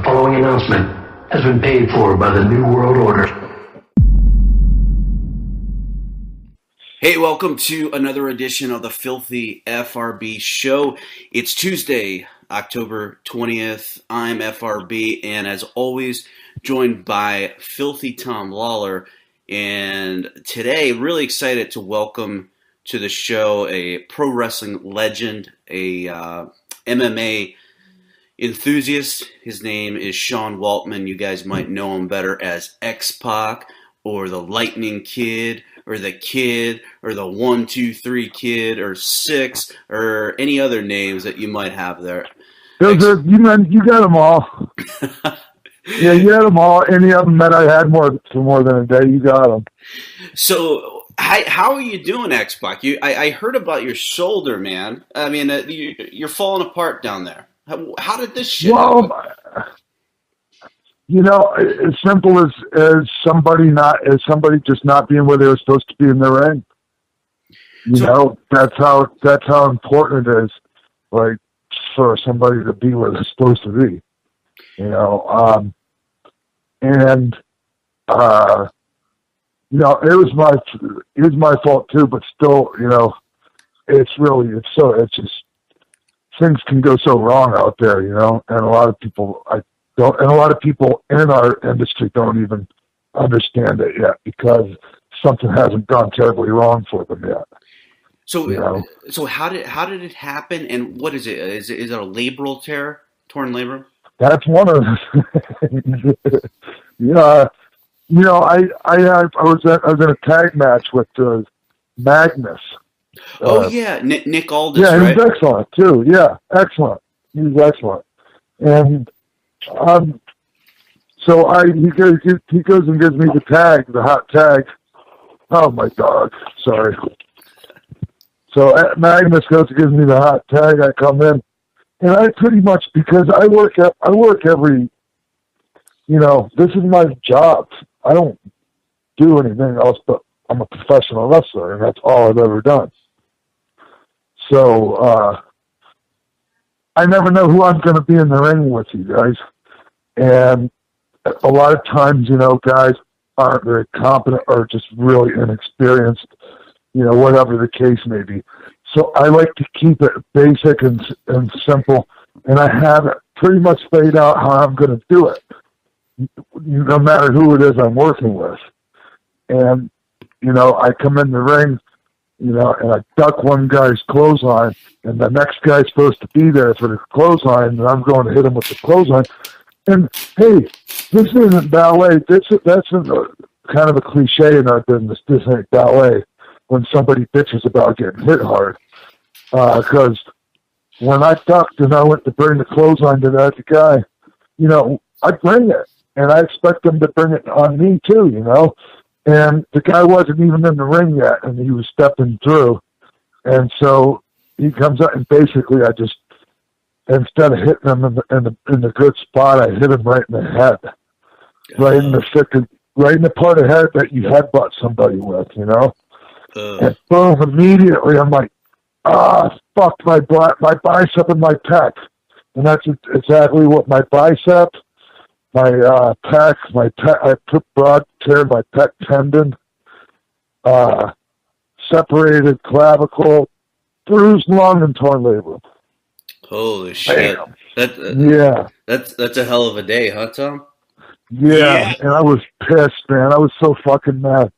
following announcement has been paid for by the New World Order. Hey, welcome to another edition of the Filthy FRB show. It's Tuesday, October 20th. I'm FRB, and as always, joined by Filthy Tom Lawler. And today, really excited to welcome to the show a pro wrestling legend, a MMA enthusiast. His name is Sean Waltman. You guys might know him better as X-Pac or the Lightning Kid or the Kid or the 1, 2, 3 Kid or 6 or any other names that you might have there. You got them all. Yeah, you got them all. Any of them that I had for more than a day, you got them. So, how are you doing, X-Pac? I heard about your shoulder, man. I mean, you're falling apart down there. How did this shit happen? You know, as simple as somebody just not being where they were supposed to be in the ring. You know, that's how important it is, like, for somebody to be where they're supposed to be. You know, you know, it was my fault too, but still, you know, it's just things can go so wrong out there, you know, and a lot of people in our industry don't even understand it yet because something hasn't gone terribly wrong for them yet. So, you know? So how did it happen? And what is it? Is it a labral tear, torn labrum? That's one of them. Yeah. You know, I was in a tag match with Magnus. Nick Aldis. Yeah, right? He's excellent too. Yeah, excellent. He's excellent. And so he goes and gives me the hot tag. Oh, my dog. Sorry. So Magnus goes and gives me the hot tag. I come in, and I pretty much, because I work every, you know, this is my job. I don't do anything else, but I'm a professional wrestler, and that's all I've ever done. So I never know who I'm going to be in the ring with, you guys. And a lot of times, you know, guys aren't very competent or just really inexperienced, you know, whatever the case may be. So I like to keep it basic and simple, and I have it pretty much laid out how I'm going to do it, no matter who it is I'm working with. And, you know, I come in the ring, you know, and I duck one guy's clothesline, and the next guy's supposed to be there for the clothesline, and I'm going to hit him with the clothesline. And, hey, this isn't ballet. That's kind of a cliche in our business. This ain't ballet when somebody bitches about getting hit hard. Because when I ducked and I went to bring the clothesline to that guy, you know, I bring it, and I expect them to bring it on me too, you know. And the guy wasn't even in the ring yet, and he was stepping through. And so he comes up, and basically I just, instead of hitting him in the good spot, I hit him right in the head, right in the part of the head that you headbutt somebody with, you know. And boom! Immediately, I'm like, fuck my bicep and my pec, and that's exactly what my bicep. My pec, I tear my pec tendon, separated clavicle, bruised lung, and torn labrum. Holy shit! That's a hell of a day, huh, Tom? Yeah, and I was pissed, man. I was so fucking mad,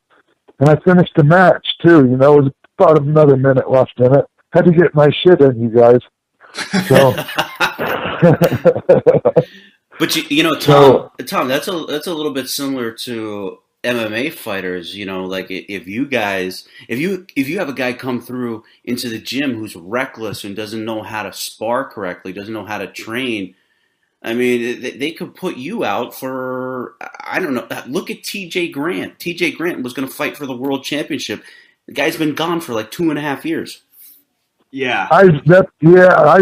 and I finished the match too. You know, it was about another minute left in it. Had to get my shit in, you guys. So. But you know, Tom, that's a little bit similar to MMA fighters. You know, like if you have a guy come through into the gym who's reckless and doesn't know how to spar correctly, doesn't know how to train, I mean, they could put you out for, I don't know. Look at TJ Grant. TJ Grant was going to fight for the world championship. The guy's been gone for like 2.5 years. Yeah, I've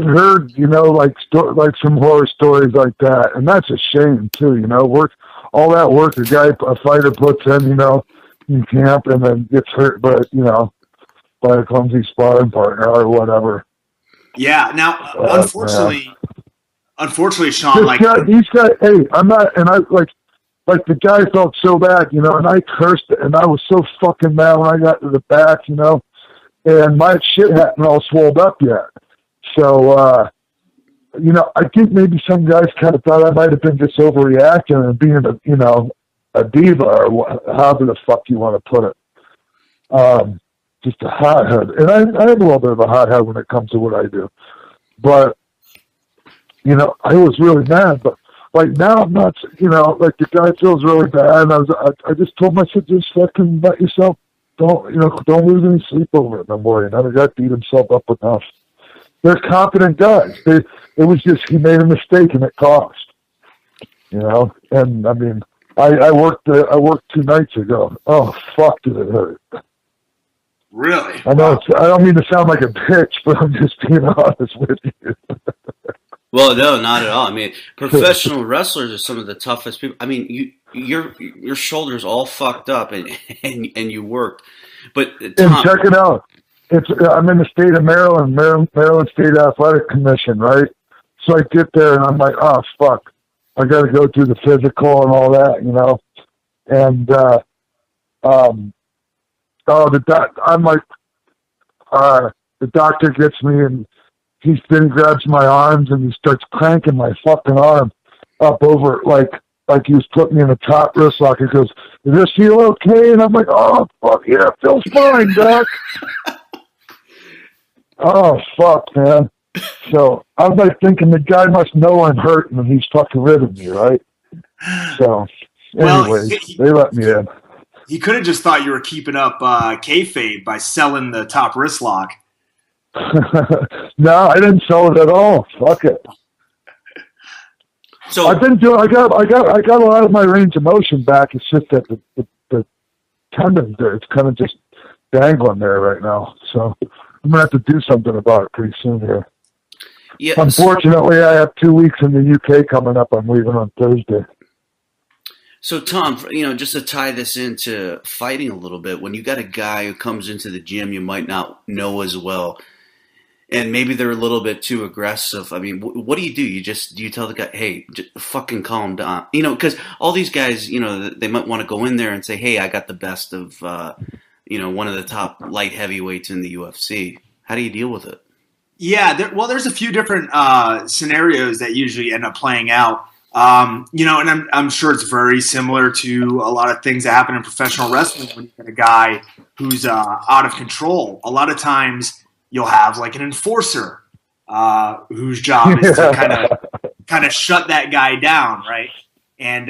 heard, you know, like some horror stories like that, and that's a shame too. You know, all that work a fighter puts in, you know, in camp, and then gets hurt, but you know, by a clumsy sparring partner or whatever. Yeah. Now, unfortunately, unfortunately, Sean, these guys, hey, I'm not, and I like the guy felt so bad, you know, and I cursed it, and I was so fucking mad when I got to the back, you know, and my shit hadn't all swelled up yet. So, you know, I think maybe some guys kind of thought I might have been just overreacting and being a diva, or however the fuck you want to put it. Just a hothead. And I have a little bit of a hothead when it comes to what I do. But, you know, I was really mad. But, like, now I'm not, you know, like, the guy feels really bad. And I just told myself, just fucking let yourself, don't lose any sleep over it no more. You know, the guy beat himself up enough. They're competent guys. It was just, he made a mistake and it cost. You know? And, I mean, I worked 2 nights ago. Oh, fuck, did it hurt. Really? I know. I don't mean to sound like a bitch, but I'm just being honest with you. Well, no, not at all. I mean, professional wrestlers are some of the toughest people. I mean, your shoulders all fucked up, and you worked. But Tom, and check it out. I'm in the state of Maryland, Maryland State Athletic Commission, right? So I get there and I'm like, oh fuck, I got to go through the physical and all that, you know. And I'm like, the doctor gets me and he grabs my arms and he starts cranking my fucking arm up over like he was putting me in a top wrist lock. He goes, "Does this feel okay?" And I'm like, "Oh fuck yeah, it feels fine, doc." Oh fuck, man. So I was like thinking the guy must know I'm hurting and he's fucking rid of me, right? So anyways, they let me in. He could have just thought you were keeping up kayfabe by selling the top wrist lock. No, I didn't sell it at all. Fuck it. So I've been doing. I got a lot of my range of motion back. It's just that the tendon there, it's kind of just dangling there right now. So I'm gonna have to do something about it pretty soon here. Yes. Unfortunately, I have 2 weeks in the UK coming up. I'm leaving on Thursday. So, Tom, you know, just to tie this into fighting a little bit, when you got a guy who comes into the gym you might not know as well, and maybe they're a little bit too aggressive, I mean, what do? Do you tell the guy, hey, just fucking calm down? You know, because all these guys, you know, they might want to go in there and say, hey, I got the best of, you know, one of the top light heavyweights in the UFC. How do you deal with it? Yeah, there's a few different scenarios that usually end up playing out. You know, and I'm sure it's very similar to a lot of things that happen in professional wrestling when you get a guy who's out of control. A lot of times you'll have like an enforcer whose job is to kind of shut that guy down, right? And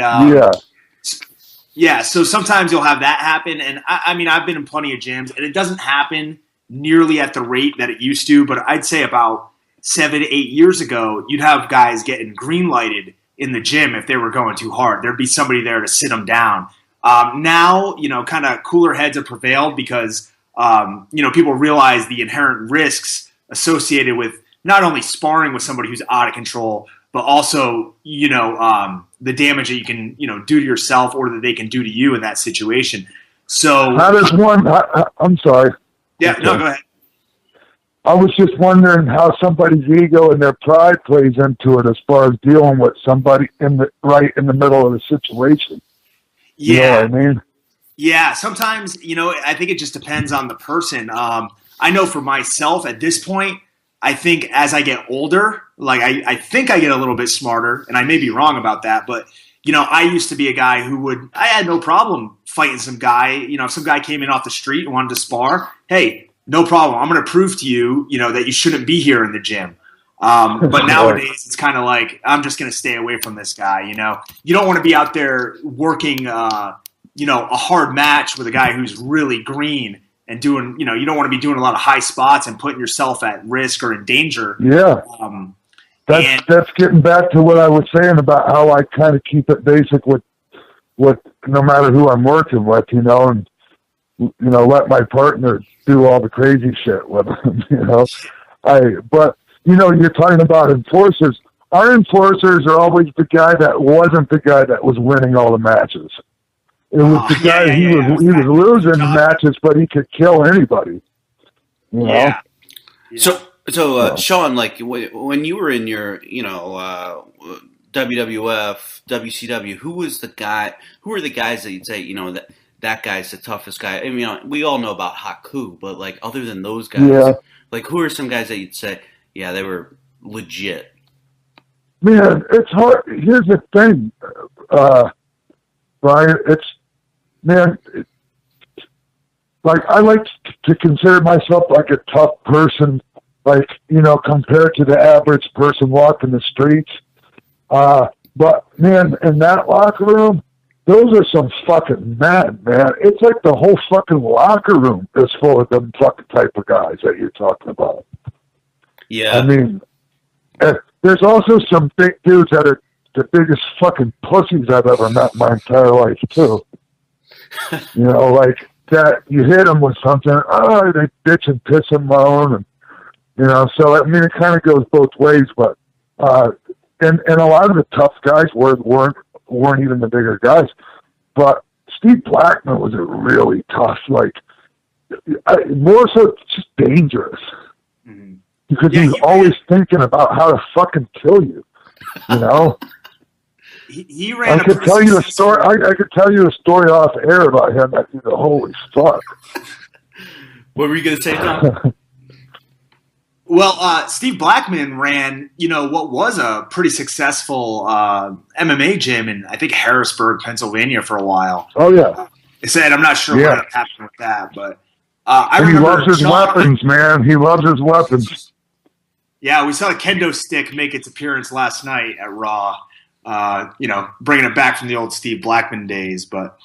yeah, so sometimes you'll have that happen. And I mean, I've been in plenty of gyms, and it doesn't happen nearly at the rate that it used to. But I'd say about 7 to 8 years ago, you'd have guys getting green lighted in the gym if they were going too hard. There'd be somebody there to sit them down. Now, you know, kind of cooler heads have prevailed because, you know, people realize the inherent risks associated with not only sparring with somebody who's out of control, but also, you know, the damage that you can, you know, do to yourself or that they can do to you in that situation. So how does one? I'm sorry. Yeah, no, go ahead. I was just wondering how somebody's ego and their pride plays into it as far as dealing with somebody right in the middle of the situation. Yeah. You know what I mean? Yeah, sometimes, you know, I think it just depends on the person. I know for myself at this point, I think as I get older, like I think I get a little bit smarter, and I may be wrong about that, but, you know, I used to be a guy I had no problem fighting some guy. You know, if some guy came in off the street and wanted to spar, hey, no problem. I'm going to prove to you, you know, that you shouldn't be here in the gym. But nowadays it's kind of like, I'm just going to stay away from this guy. You know, you don't want to be out there working, you know, a hard match with a guy who's really green and doing, you know, you don't want to be doing a lot of high spots and putting yourself at risk or in danger. Yeah. That's getting back to what I was saying about how I kind of keep it basic with no matter who I'm working with, you know, and, you know, let my partner do all the crazy shit with them, you know. But, you know, you're talking about enforcers. Our enforcers are always the guy that wasn't the guy that was winning all the matches. It was the guy he was losing matches, but he could kill anybody. You know? Yeah. So So, Sean, like when you were in your, WWF, WCW, who was the guy? Who were the guys that you'd say, that guy's the toughest guy? I mean, we all know about Haku, but like other than those guys, like who are some guys that you'd say, yeah, they were legit? Man, it's hard. Here's the thing, Brian. Like I like to consider myself like a tough person, like, compared to the average person walking the streets. But man, in that locker room, those are some fucking men, man. It's like the whole fucking locker room is full of them fucking type of guys that you're talking about. Yeah. I mean, there's also some big dudes that are the biggest fucking pussies I've ever met in my entire life, too. Like that, you hit them with something, they bitch and piss and moan, and, so, I mean, it kind of goes both ways, but, and a lot of the tough guys weren't even the bigger guys, but Steve Blackman was a really tough, like, more so just dangerous. Mm-hmm. Because he's always thinking about how to fucking kill you, He ran. I could tell you a story. I could tell you a story off air about him. That holy fuck. What were you gonna say, Tom? Well, Steve Blackman ran, what was a pretty successful MMA gym in, I think, Harrisburg, Pennsylvania, for a while. Oh yeah. I said I'm not sure what happened with that, but I and remember he loves his weapons, man. He loves his weapons. Yeah, we saw a kendo stick make its appearance last night at Raw. Bringing it back from the old Steve Blackman days. But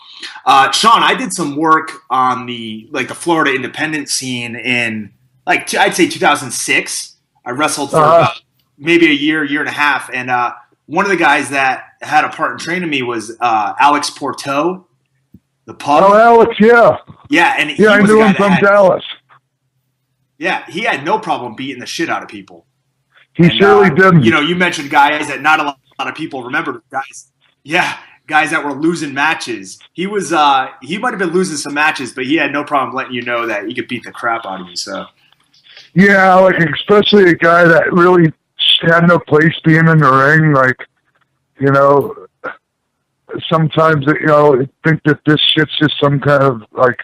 Sean, I did some work on the Florida independent scene in I'd say 2006. I wrestled for about maybe a year and a half, and one of the guys that had a part in training me was Alex Porteau, the pug. Oh, Alex, yeah, and I knew him from Dallas. Yeah, he had no problem beating the shit out of people. He surely didn't. You mentioned guys that not a lot of people remember. Guys that were losing matches. He was he might have been losing some matches, but he had no problem letting you know that he could beat the crap out of you. So yeah, like especially a guy that really had no place being in the ring. Like, sometimes think that this shit's just some kind of like.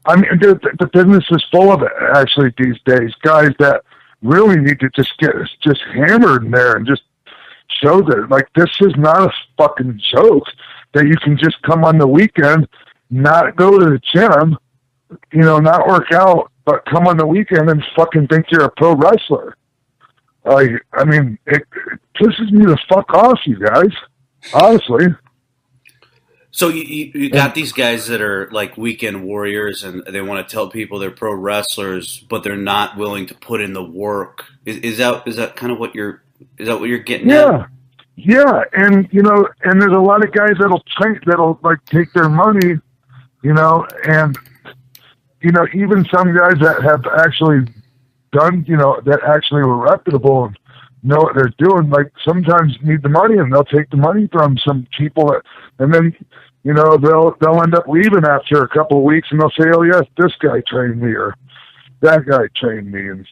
I mean, the business is full of it actually these days. Guys that really need to just get hammered in there and just show that, like, this is not a fucking joke, that you can just come on the weekend, not go to the gym, not work out, but come on the weekend and fucking think you're a pro wrestler. Like, I mean, it pisses me the fuck off, you guys, honestly. So you got these guys that are like weekend warriors, and they want to tell people they're pro wrestlers, but they're not willing to put in the work. Is that kind of what you're getting at? Yeah, and and there's a lot of guys that'll like take their money, and even some guys that have actually done, that actually were reputable and know what they're doing, like sometimes need the money, and they'll take the money from some people and then they'll end up leaving after a couple of weeks, and they'll say, oh yes, this guy trained me, or that guy trained me, and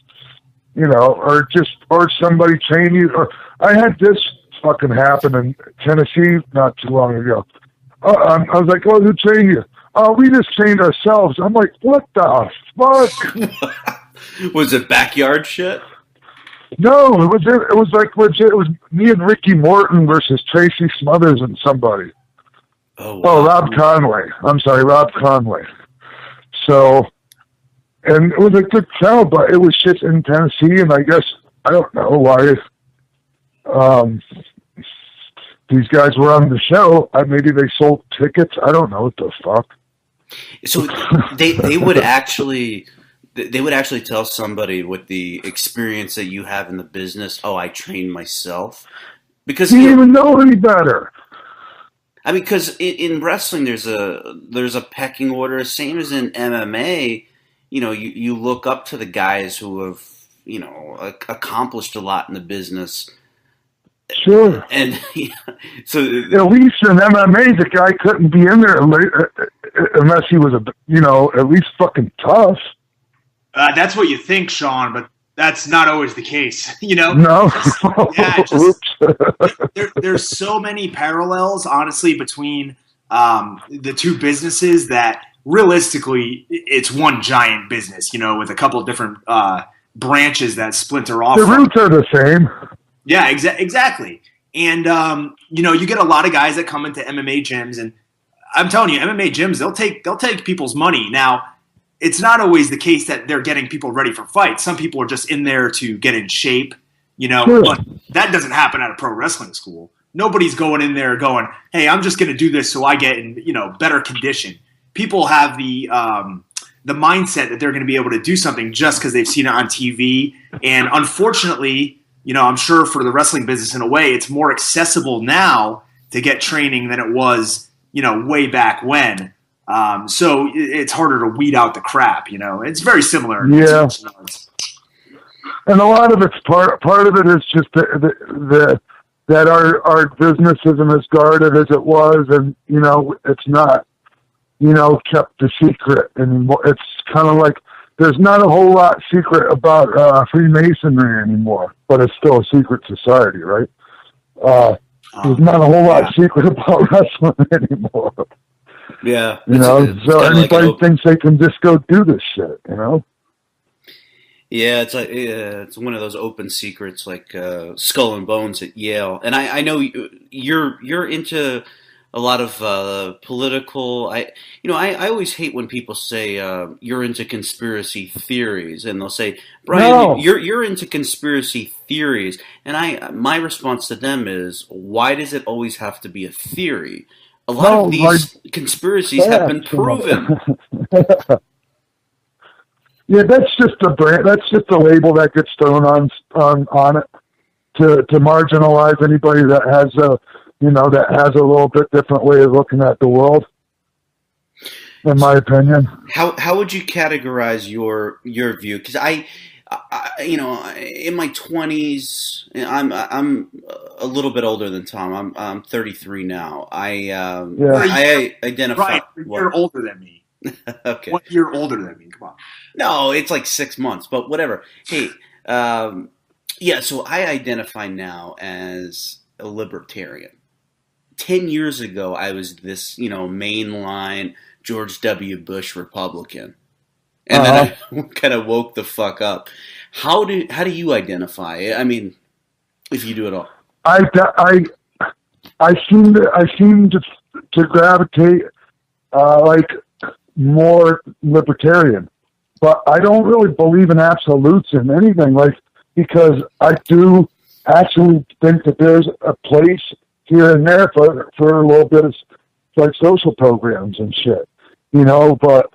or somebody trained you. Or I had this fucking happen in Tennessee not too long ago. I was like, well, who trained you? Oh, we just trained ourselves. I'm like, what the fuck? Was it backyard shit? No, it was like legit. It was me and Ricky Morton versus Tracy Smothers and somebody. Oh, wow. Oh, Rob Conway. I'm sorry, Rob Conway. So, and it was a good show, but it was just in Tennessee, and I guess, I don't know why these guys were on the show. Maybe they sold tickets. I don't know what the fuck. So they would actually... They would actually tell somebody with the experience that you have in the business, oh, I trained myself. Because you didn't even know any better. I mean, because in wrestling, there's a pecking order, same as in MMA. You look up to the guys who have, accomplished a lot in the business. Sure. And so at least in MMA, the guy couldn't be in there unless he was at least fucking tough. That's what you think, Sean, but that's not always the case. No. There's so many parallels, honestly, between the two businesses that realistically it's one giant business, with a couple of different branches that splinter off. The roots are the same. Yeah, exactly. And, you get a lot of guys that come into MMA gyms, and I'm telling you, MMA gyms, they'll take people's money. Now, it's not always the case that they're getting people ready for fights. Some people are just in there to get in shape, Sure. But that doesn't happen at a pro wrestling school. Nobody's going in there going, hey, I'm just going to do this so I get in, better condition. People have the mindset that they're going to be able to do something just because they've seen it on TV. And unfortunately, I'm sure for the wrestling business in a way, it's more accessible now to get training than it was, way back when. So it's harder to weed out the crap, It's very similar. Yeah. And a lot of it's part of it is just that our business isn't as guarded as it was, and it's not kept a secret anymore. It's kind of like there's not a whole lot secret about Freemasonry anymore, but it's still a secret society, right? There's not a whole lot secret about wrestling anymore. Yeah. So anybody thinks they can just go do this shit, Yeah, it's like it's one of those open secrets, like Skull and Bones at Yale. And I know you're into a lot of political. I always hate when people say you're into conspiracy theories, and they'll say, Brian, No. you're into conspiracy theories. And my response to them is, why does it always have to be a theory? A lot of these conspiracies have been proven. Yeah, that's just a brand. That's just a label that gets thrown on it to marginalize anybody that has a little bit different way of looking at the world. In my opinion. How would you categorize your view? Because I in my 20s, I'm a little bit older than Tom. I'm 33 now. I identify. Brian, you're older than me. Okay. 1 year older than me. Come on. No, it's like 6 months, but whatever. Hey, so I identify now as a libertarian. 10 years ago, I was this, mainline George W. Bush Republican. And then I kind of woke the fuck up. How do you identify? I mean, if you do at all. I seem to gravitate like more libertarian, but I don't really believe in absolutes in anything, because I do actually think that there's a place here and there for a little bit of like social programs and shit, but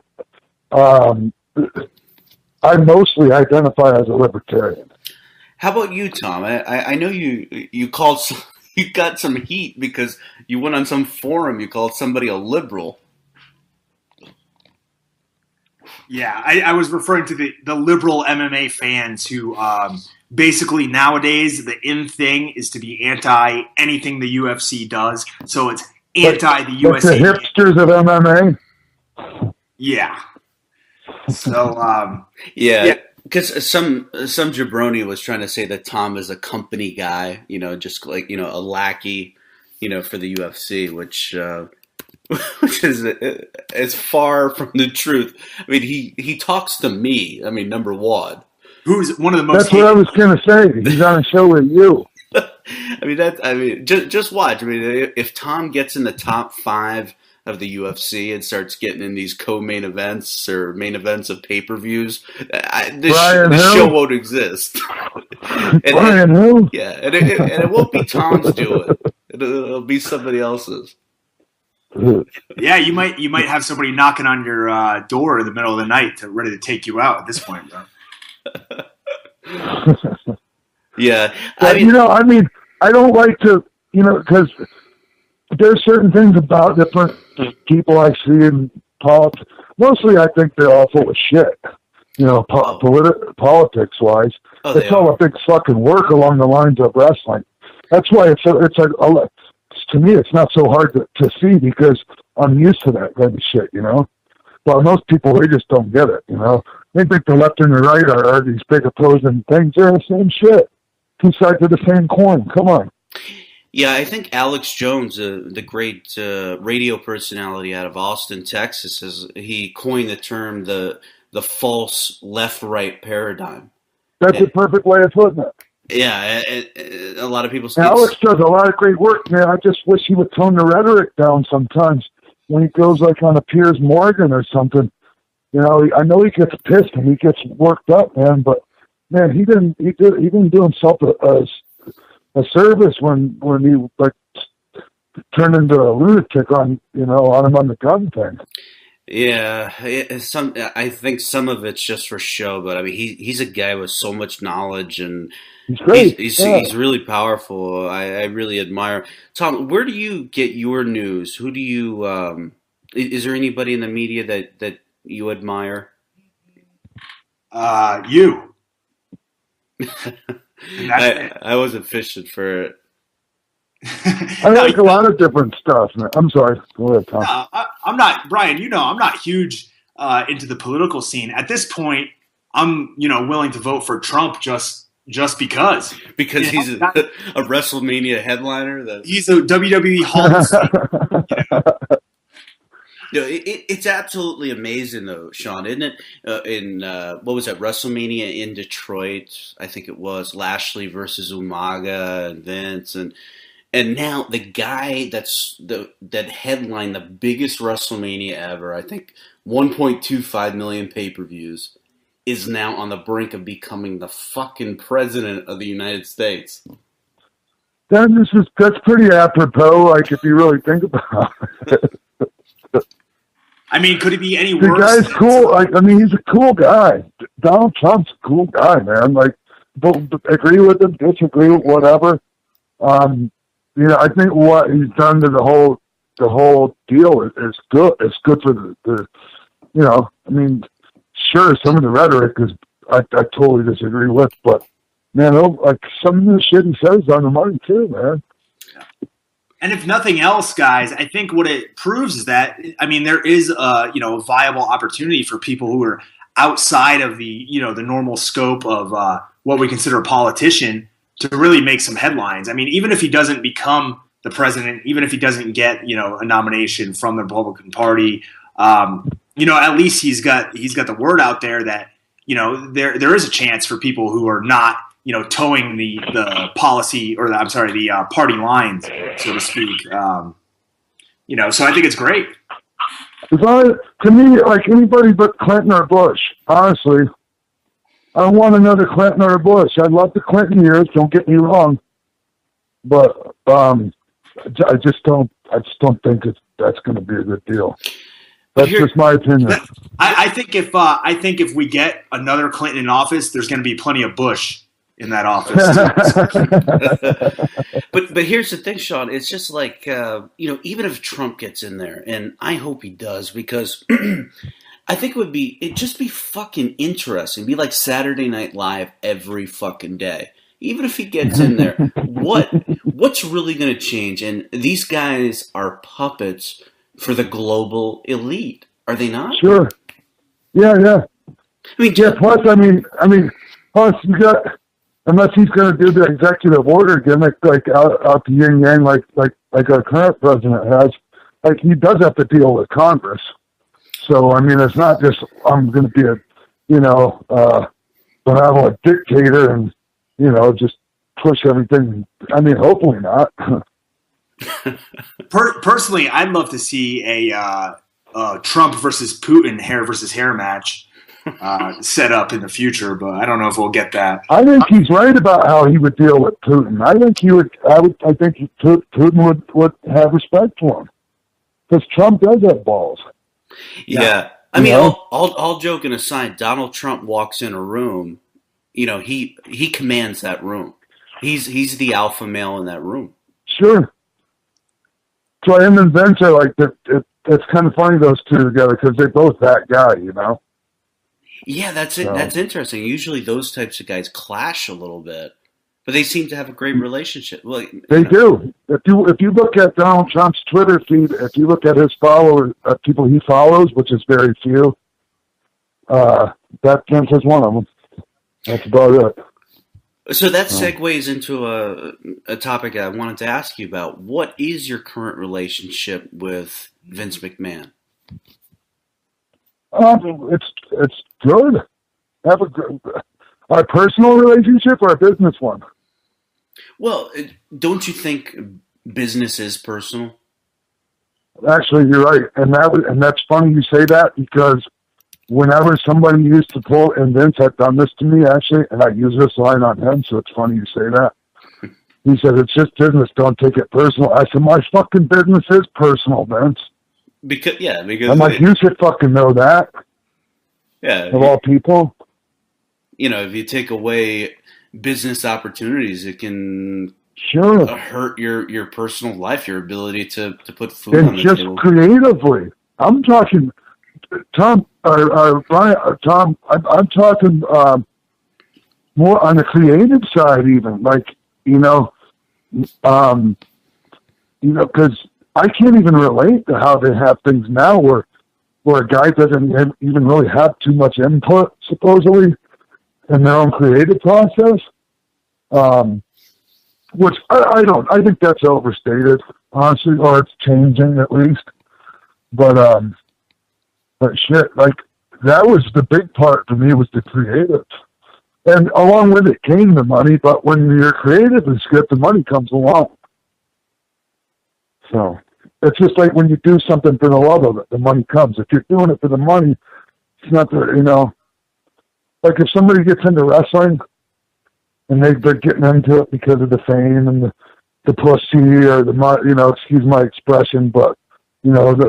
I mostly identify as a libertarian. How about you, Tom? I know you called you got some heat because you went on some forum. You called somebody a liberal. Yeah, I was referring to the liberal MMA fans who basically nowadays the in thing is to be anti anything the UFC does. So it's anti the USA. The hipsters of MMA. Yeah. So yeah. Because some jabroni was trying to say that Tom is a company guy, just like a lackey, for the UFC, which is as far from the truth. I mean, he talks to me. I mean, number one, who's one of the most. That's what I was going to say. He's on a show with you. Just watch. I mean, if Tom gets in the top 5 of the UFC and starts getting in these co-main events or main events of pay-per-views, this show won't exist. Brian who? Yeah, and it won't be Tom's doing. It'll be somebody else's. Yeah, you might have somebody knocking on your door in the middle of the night ready to take you out at this point, bro. Yeah, but, I don't like to, because there's certain things about different people I see in politics. Mostly, I think they're all full of shit. Politics-wise, it's all a big fucking work along the lines of wrestling. That's why it's like to me, it's not so hard to see because I'm used to that kind of shit. But most people, they just don't get it. they think the left and the right are these big opposing things. They're the same shit. Two sides of the same coin. Come on. Yeah, I think Alex Jones, the great radio personality out of Austin, Texas, he coined the term the false left-right paradigm. That's a perfect way of putting it. Yeah, a lot of people say Alex does a lot of great work, man. I just wish he would tone the rhetoric down sometimes when he goes like on a Piers Morgan or something. You know, I know he gets pissed and he gets worked up, man. But man, he didn't do himself a service when he like turned into a lunatic on him on the gun thing. Yeah, I think some of it's just for show, but I mean, he's a guy with so much knowledge, and he's great. He's really powerful. I really admire Tom. Where do you get your news? Who do you? Is there anybody in the media that you admire? You. I wasn't fishing for it. I like a lot of different stuff, man. I'm sorry. Go ahead, Tom. No, I'm not, Brian. I'm not huge into the political scene at this point. I'm willing to vote for Trump just because he's a WrestleMania headliner. He's a WWE Hall of Fame. It's absolutely amazing, though, Sean, isn't it? In what was that, WrestleMania in Detroit? I think it was Lashley versus Umaga and Vince, and now the guy that headlined the biggest WrestleMania ever, I think 1.25 million pay-per-views, is now on the brink of becoming the fucking president of the United States. That's pretty apropos, like if you really think about it. I mean, could it be any the worse? The guy's cool. He's a cool guy. Donald Trump's a cool guy, man. Like, agree with him, disagree with whatever. I think what he's done to the whole deal is good. It's good for the sure, some of the rhetoric is I totally disagree with, but man, like some of the shit he says on the money too, man. And if nothing else, guys, I think what it proves is that, there is a viable opportunity for people who are outside of the normal scope of what we consider a politician to really make some headlines. Even if he doesn't become the president, even if he doesn't get, a nomination from the Republican Party, at least he's got the word out there that, there is a chance for people who are not, towing the policy or the party lines, so to speak. So I think it's great. To me, like anybody but Clinton or Bush, honestly, I don't want another Clinton or Bush. I love the Clinton years, don't get me wrong, but I just don't think that's going to be a good deal. That's just my opinion. I think if we get another Clinton in office, there's going to be plenty of Bush in that office. But here's the thing, Sean. It's just like even if Trump gets in there, and I hope he does, because I think it'd just be fucking interesting. It'd be like Saturday Night Live every fucking day. Even if he gets in there, what's really going to change? And these guys are puppets for the global elite, are they not? Sure. Yeah. Plus you got, unless he's going to do the executive order gimmick, like out the yin yang, like our current president has, like he does have to deal with Congress. So it's not just I'm going to be a benevolent dictator and just push everything. Hopefully not. Personally, I'd love to see a Trump versus Putin hair versus hair match set up in the future, but I don't know if we'll get that. I think he's right about how he would deal with Putin. I think he would. I think Putin would have respect for him because Trump does have balls. Yeah. All joking aside, Donald Trump walks in a room, he commands that room. He's the alpha male in that room. Sure. So him and Vince are like, it's kind of funny those two together because they're both that guy, Yeah, that's it. So. That's interesting. Usually those types of guys clash a little bit, but they seem to have a great relationship. Well, they do. If you look at Donald Trump's Twitter feed, if you look at his followers, people he follows, which is very few, that Vince is one of them. That's about it. So that segues into a topic I wanted to ask you about. What is your current relationship with Vince McMahon? It's good. Have our personal relationship or a business one? Well, don't you think business is personal? Actually, you're right, and that's funny you say that, because whenever somebody used to pull, and Vince had done this to me actually, and I use this line on him, so it's funny you say that. He said, "It's just business. Don't take it personal." I said, "My fucking business is personal, Vince." Because I'm like, you should fucking know that. Yeah, of all people. You know, if you take away business opportunities, it can hurt your personal life, your ability to put food on the just table. Creatively, I'm talking, Tom, Brian, Tom. I'm talking more on the creative side, even like because I can't even relate to how they have things now, where a guy doesn't even really have too much input, supposedly, in their own creative process. Which I don't. I think that's overstated, honestly, or it's changing at least. But shit, like that was the big part for me, was the creative, and along with it came the money. But when you're creative and good, the money comes along. So it's just like when you do something for the love of it, the money comes. If you're doing it for the money, it's not the like if somebody gets into wrestling and they're getting into it because of the fame and the pussy or the excuse my expression, but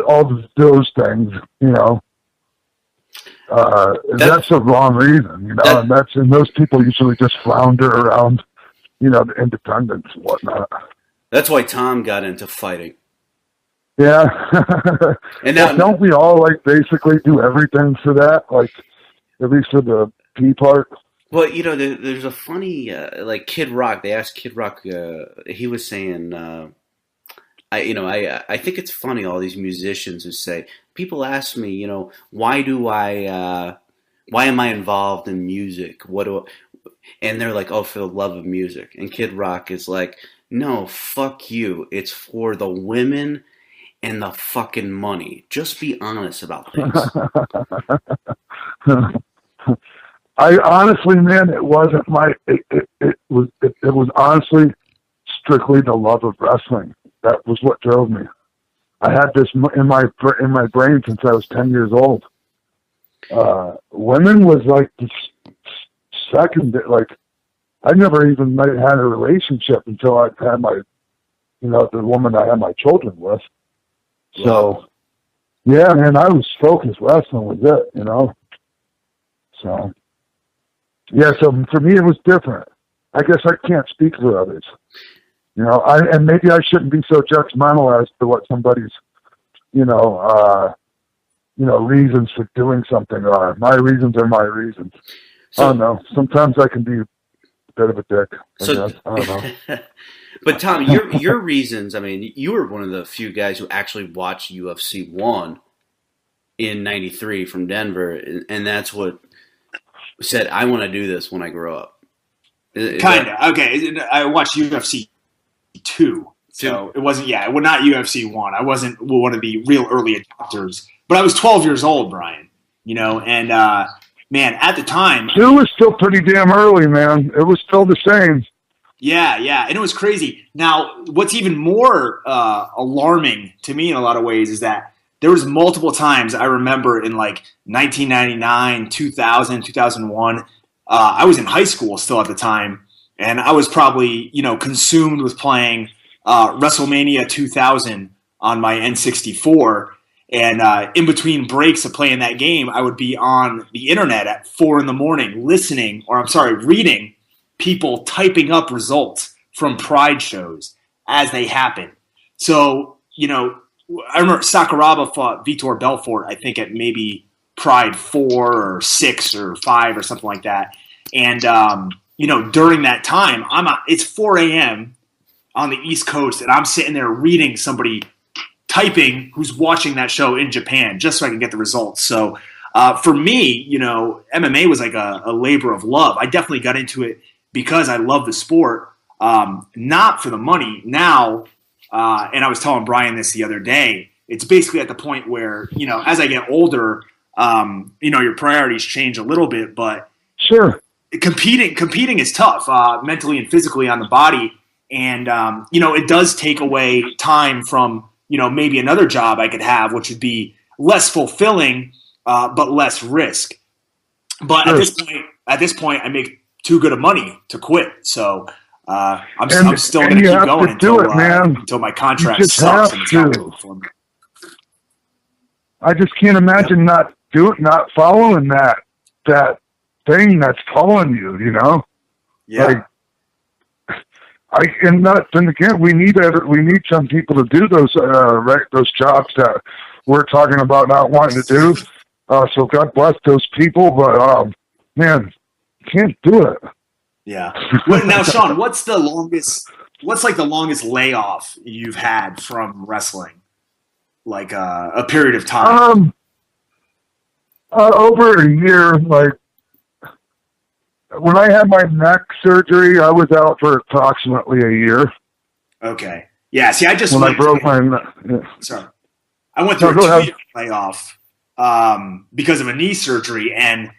all those things, that's the wrong reason, and those people usually just flounder around, the independents and whatnot. That's why Tom got into fighting. Yeah. And now, don't we all basically do everything for that? Like, at least for the P part? Well, there's a funny, Kid Rock. They asked Kid Rock. He was saying, I think it's funny, all these musicians who say, people ask me, why am I involved in music? And they're like, oh, for the love of music. And Kid Rock is like, no, fuck you. It's for the women and the fucking money. Just be honest about things. I honestly, man, it wasn't it was honestly strictly the love of wrestling. That was what drove me. I had this in my brain since I was 10 years old. Women was like the second, I never even had a relationship until I had my, the woman I had my children with. So, yeah, man, I was focused. Wrestling was it, So, yeah, so for me it was different. I guess I can't speak for others. And maybe I shouldn't be so judgmental as to what somebody's, reasons for doing something are. My reasons are my reasons. I don't know. Sometimes I can be a bit of a dick. I don't know. But Tom, your reasons, you were one of the few guys who actually watched UFC 1 in '93 from Denver, and that's what said, I want to do this when I grow up. Kind of. Okay. I watched UFC 2. So it wasn't, not UFC 1. I wasn't one of the real early adopters. But I was 12 years old, Brian, and man, at the time. 2 was still pretty damn early, man. It was still the same. Yeah. And it was crazy. Now, what's even more alarming to me in a lot of ways is that there was multiple times I remember in 1999, 2000, 2001. I was in high school still at the time, and I was probably, consumed with playing WrestleMania 2000 on my N64. And in between breaks of playing that game, I would be on the internet at 4 a.m. reading people typing up results from Pride shows as they happen. So, I remember Sakuraba fought Vitor Belfort, I think at maybe Pride 4 or 6 or 5 or something like that. And, during that time, it's 4 a.m. on the East Coast, and I'm sitting there reading somebody typing who's watching that show in Japan just so I can get the results. So For me, MMA was like a labor of love. I definitely got into it because I love the sport, not for the money. Now, and I was telling Brian this the other day, it's basically at the point where, as I get older, your priorities change a little bit, but sure, competing is tough, mentally and physically on the body. And, it does take away time from, maybe another job I could have, which would be less fulfilling, but less risk. But sure. At this point, I make too good of money to quit. So I'm still going to keep going until my contract sucks and it's not good for me. I just can't imagine not following that thing that's calling you. Yeah. And again, we need some people to do those jobs that we're talking about not wanting to do. So God bless those people, but man, can't do it. Yeah. Now, Sean, what's the longest layoff you've had from wrestling? Like a period of time? Over a year. Like when I had my neck surgery, I was out for approximately a year. Okay. Yeah. See, I broke my neck. Yeah. Sorry. I went through a 2-year layoff because of a knee surgery, and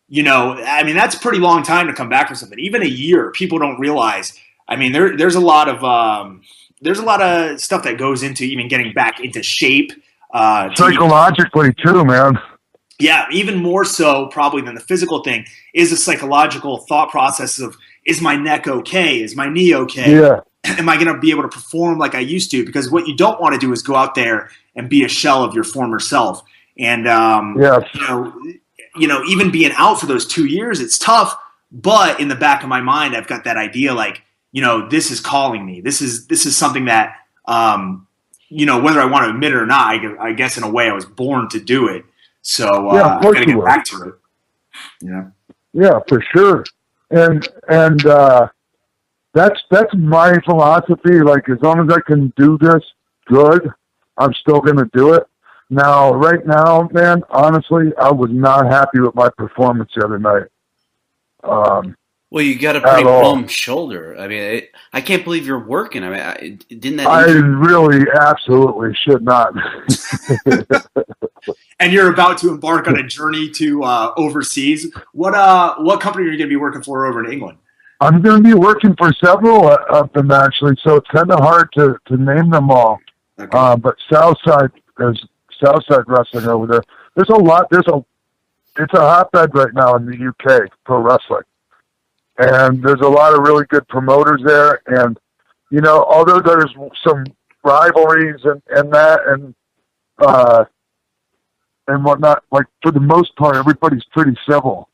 that's a pretty long time to come back from something. Even a year, people don't realize. I mean, there's a lot of stuff that goes into even getting back into shape. Psychologically too, man. Yeah, even more so probably than the physical thing is a psychological thought process of, is my neck okay? Is my knee okay? Yeah. Am I going to be able to perform like I used to? Because what you don't want to do is go out there and be a shell of your former self. And, even being out for those 2 years, it's tough. But in the back of my mind, I've got that idea like, this is calling me. This is something that, whether I want to admit it or not, I guess in a way I was born to do it. So I've got to get back to it. Yeah. Yeah, for sure. And that's my philosophy. Like, as long as I can do this good, I'm still going to do it. Now, right now, man, honestly, I was not happy with my performance the other night. Well, you got a pretty bum shoulder. I mean, I can't believe you're working. I mean, didn't that? I really absolutely should not. And you're about to embark on a journey to overseas. What company are you going to be working for over in England? I'm going to be working for several of them, actually, so it's kind of hard to name them all. Okay. But there's Southside Wrestling over there. There's a lot. It's a hotbed right now in the UK, pro wrestling. And there's a lot of really good promoters there. And, although there's some rivalries and whatnot, like for the most part, everybody's pretty civil.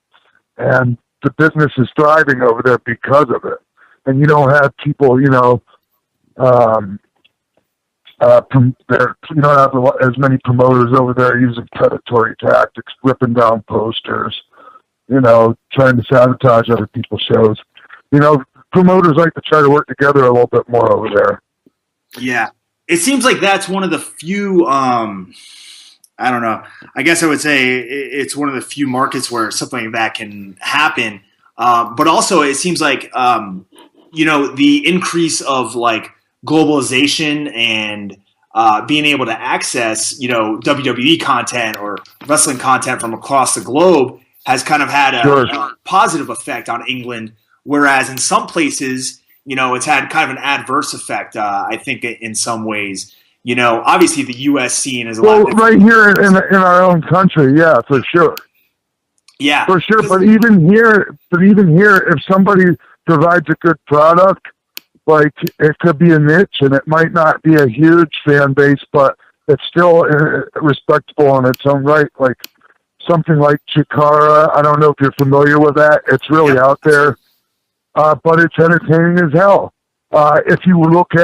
And the business is thriving over there because of it. And you don't have people, you don't have as many promoters over there using predatory tactics, ripping down posters, trying to sabotage other people's shows. Promoters like to try to work together a little bit more over there. Yeah. It seems like that's one of the few, I don't know. I guess I would say it's one of the few markets where something like that can happen. But also it seems like, the increase of like globalization and being able to access, WWE content or wrestling content from across the globe has kind of had a positive effect on England, whereas in some places, it's had kind of an adverse effect, I think, in some ways. Obviously the U.S. scene is a lot different. Right here in our own country, yeah, for sure. Yeah. For sure, but even here, if somebody provides a good product, like, it could be a niche, and it might not be a huge fan base, but it's still respectable in its own right. Like something like Chikara, I don't know if you're familiar with that. It's really out there, but it's entertaining as hell. If you're looking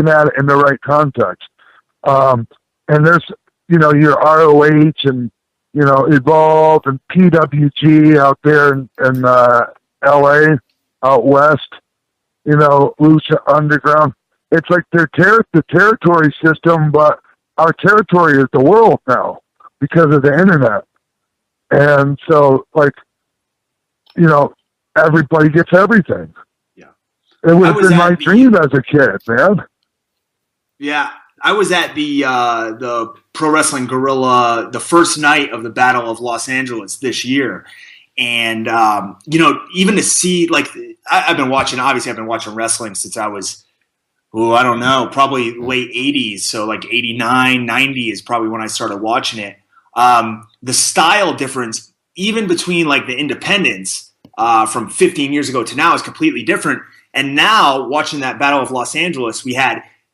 at it in the right context. And there's, your ROH and, Evolve and PWG out there in LA, out west. Lucha Underground. It's like the territory system, but our territory is the world now because of the internet. And so, like, you know, everybody gets everything. Yeah. It would have been my dream as a kid, man. Yeah. I was at the Pro Wrestling Guerrilla, the first night of the Battle of Los Angeles this year. And, you know, even to see, like, I've been watching wrestling since I was, I don't know, probably late 80s. So like 89, 90 is probably when I started watching it. The style difference, even between like the independents from 15 years ago to now, is completely different. And now watching that Battle of Los Angeles,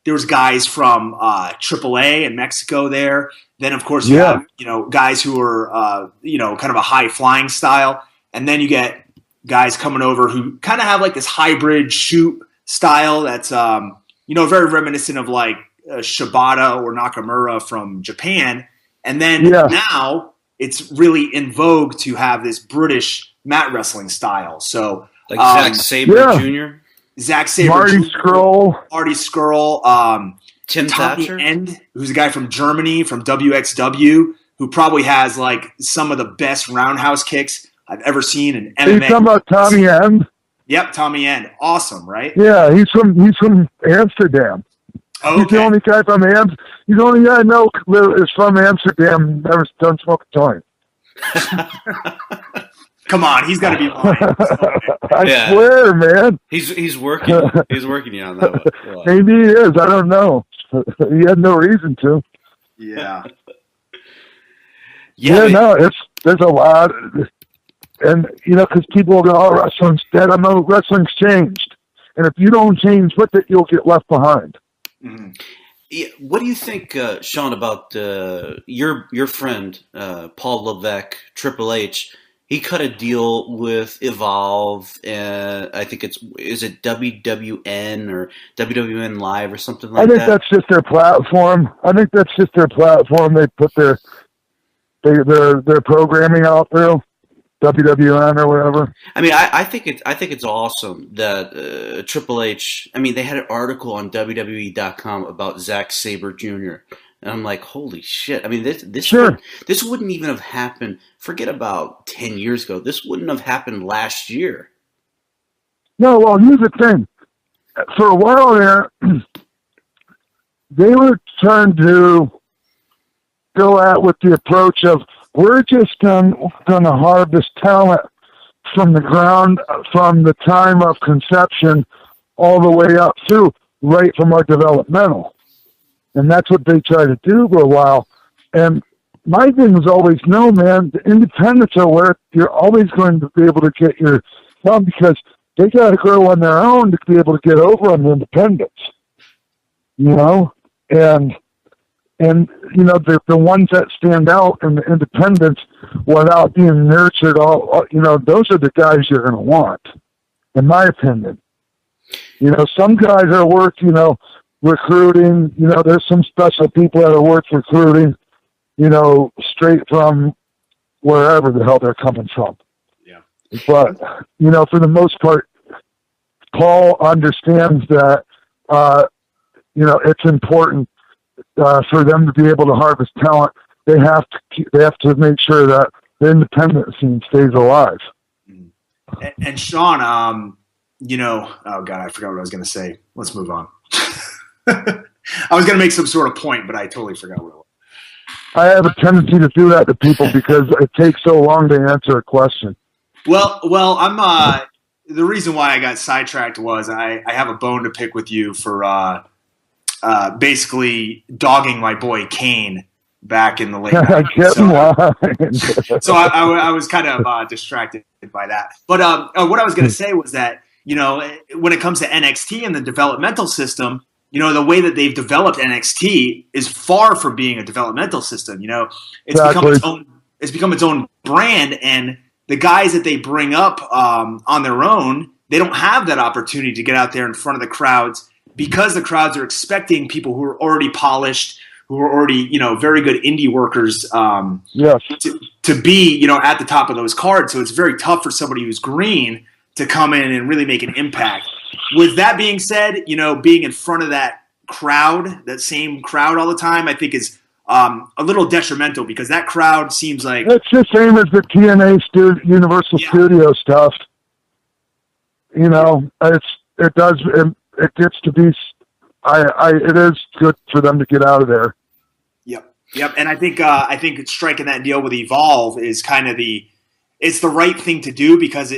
there was guys from AAA in Mexico there. Then, of course, you have, you know, guys who are, you know, kind of a high flying style. And then you get guys coming over who kind of have like this hybrid shoot style that's, you know, very reminiscent of like Shibata or Nakamura from Japan. And then now it's really in vogue to have this British mat wrestling style. So like Zack Sabre Jr.? Zack Sabre Marty Jr., Scurll. Marty Scurll, Tim Tommy Thatcher? End, who's a guy from Germany, from WXW, who probably has like some of the best roundhouse kicks I've ever seen in MMA. Are you talking about Tommy End? Yep, Tommy End. Awesome, right? Yeah, he's from Amsterdam. Okay. He's the only guy from Amsterdam. He's the only guy I know is from Amsterdam, never done smoke a joint. Come on, he's got to be lying. I swear, man. He's working. He's working you on that one. Wow. Maybe he is. I don't know. He had no reason to. Yeah. No, there's a lot, and you know, because people will go, "Oh, wrestling's dead." I know wrestling's changed, and if you don't change with it, you'll get left behind. Mm-hmm. Yeah, what do you think, Sean, about your friend Paul Levesque, Triple H? He cut a deal with Evolve, and I think is it WWN or WWN Live or something like that? I think that's just their platform. They put their programming out through WWN or whatever. I mean, I think it's awesome that Triple H. I mean, they had an article on WWE.com about Zack Sabre Jr. And I'm like, holy shit! I mean, this wouldn't even have happened. Forget about 10 years ago. This wouldn't have happened last year. No, well, here's the thing. For a while there, they were trying to go at with the approach of, we're just going to harvest talent from the ground, from the time of conception all the way up through, right from our developmental. And that's what they try to do for a while. And my thing was always, no, man, the independents are where you're always going to be able to get your thumb, because they got to grow on their own to be able to get over on the independents. You know? And you know, the ones that stand out in the independents without being nurtured, you know, those are the guys you're going to want, in my opinion. You know, some guys are worth, you know, recruiting. You know, there's some special people that are worth recruiting, you know, straight from wherever the hell they're coming from. Yeah. But, you know, for the most part, Paul understands that, you know, it's important for them to be able to harvest talent. They have to make sure that the independent scene stays alive. And Sean, you know, oh God, I forgot what I was going to say. Let's move on. I was going to make some sort of point, but I totally forgot what it was. I have a tendency to do that to people because it takes so long to answer a question. Well, I'm the reason why I got sidetracked was I have a bone to pick with you for basically dogging my boy Kane back in the late 90s. So I was kind of distracted by that. But what I was going to say was that, you know, when it comes to NXT and the developmental system, you know, the way that they've developed NXT is far from being a developmental system. You know, it's become its own brand, and the guys that they bring up on their own, they don't have that opportunity to get out there in front of the crowds, because the crowds are expecting people who are already polished, who are already, you know, very good indie workers to be, you know, at the top of those cards. So it's very tough for somebody who's green to come in and really make an impact. With that being said, you know, being in front of that crowd, that same crowd all the time, I think is a little detrimental because that crowd seems like it's the same as the TNA Universal Studio stuff. You know, it gets to be. It is good for them to get out of there. Yep, and I think striking that deal with Evolve is kind of it's the right thing to do because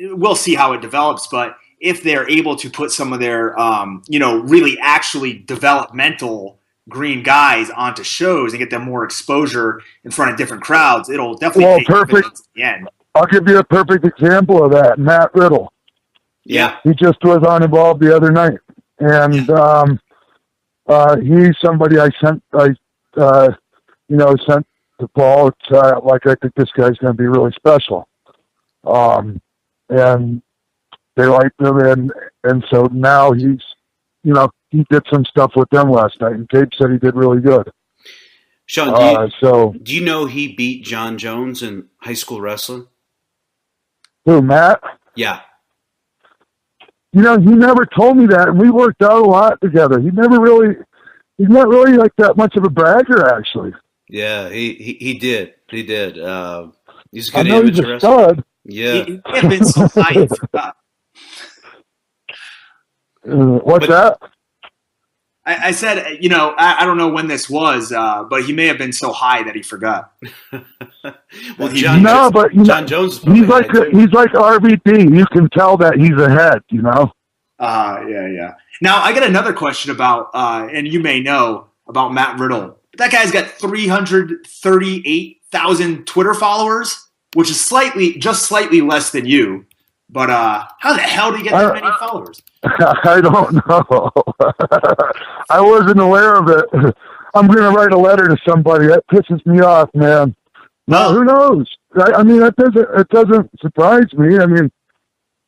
we'll see how it develops, but if they're able to put some of their really actually developmental green guys onto shows and get them more exposure in front of different crowds, it'll definitely pay dividends at the end. I'll give you a perfect example of that. Matt Riddle. Yeah, he just was on Evolve the other night, and he's somebody I sent to Paul. It's I think this guy's going to be really special. And they liked him, and so now he's, he did some stuff with them last night, and Gabe said he did really good. Sean, do you know he beat John Jones in high school wrestling? Who, Matt? Yeah. He never told me that, and we worked out a lot together. He's not really like that much of a bragger, actually. Yeah, he did. He did. He's a good amateur wrestler. He's a stud. Yeah. He had been so high he forgot. What's that? I said, I don't know when this was, but he may have been so high that he forgot. Well, John Jones. He's like RVD. You can tell that he's ahead. Yeah. Now I got another question about, and you may know about Matt Riddle. That guy's got 338,000 Twitter followers, which is just slightly less than you. But how the hell do you get that many followers? I don't know. I wasn't aware of it. I'm going to write a letter to somebody. That pisses me off, man. No, who knows? It doesn't surprise me.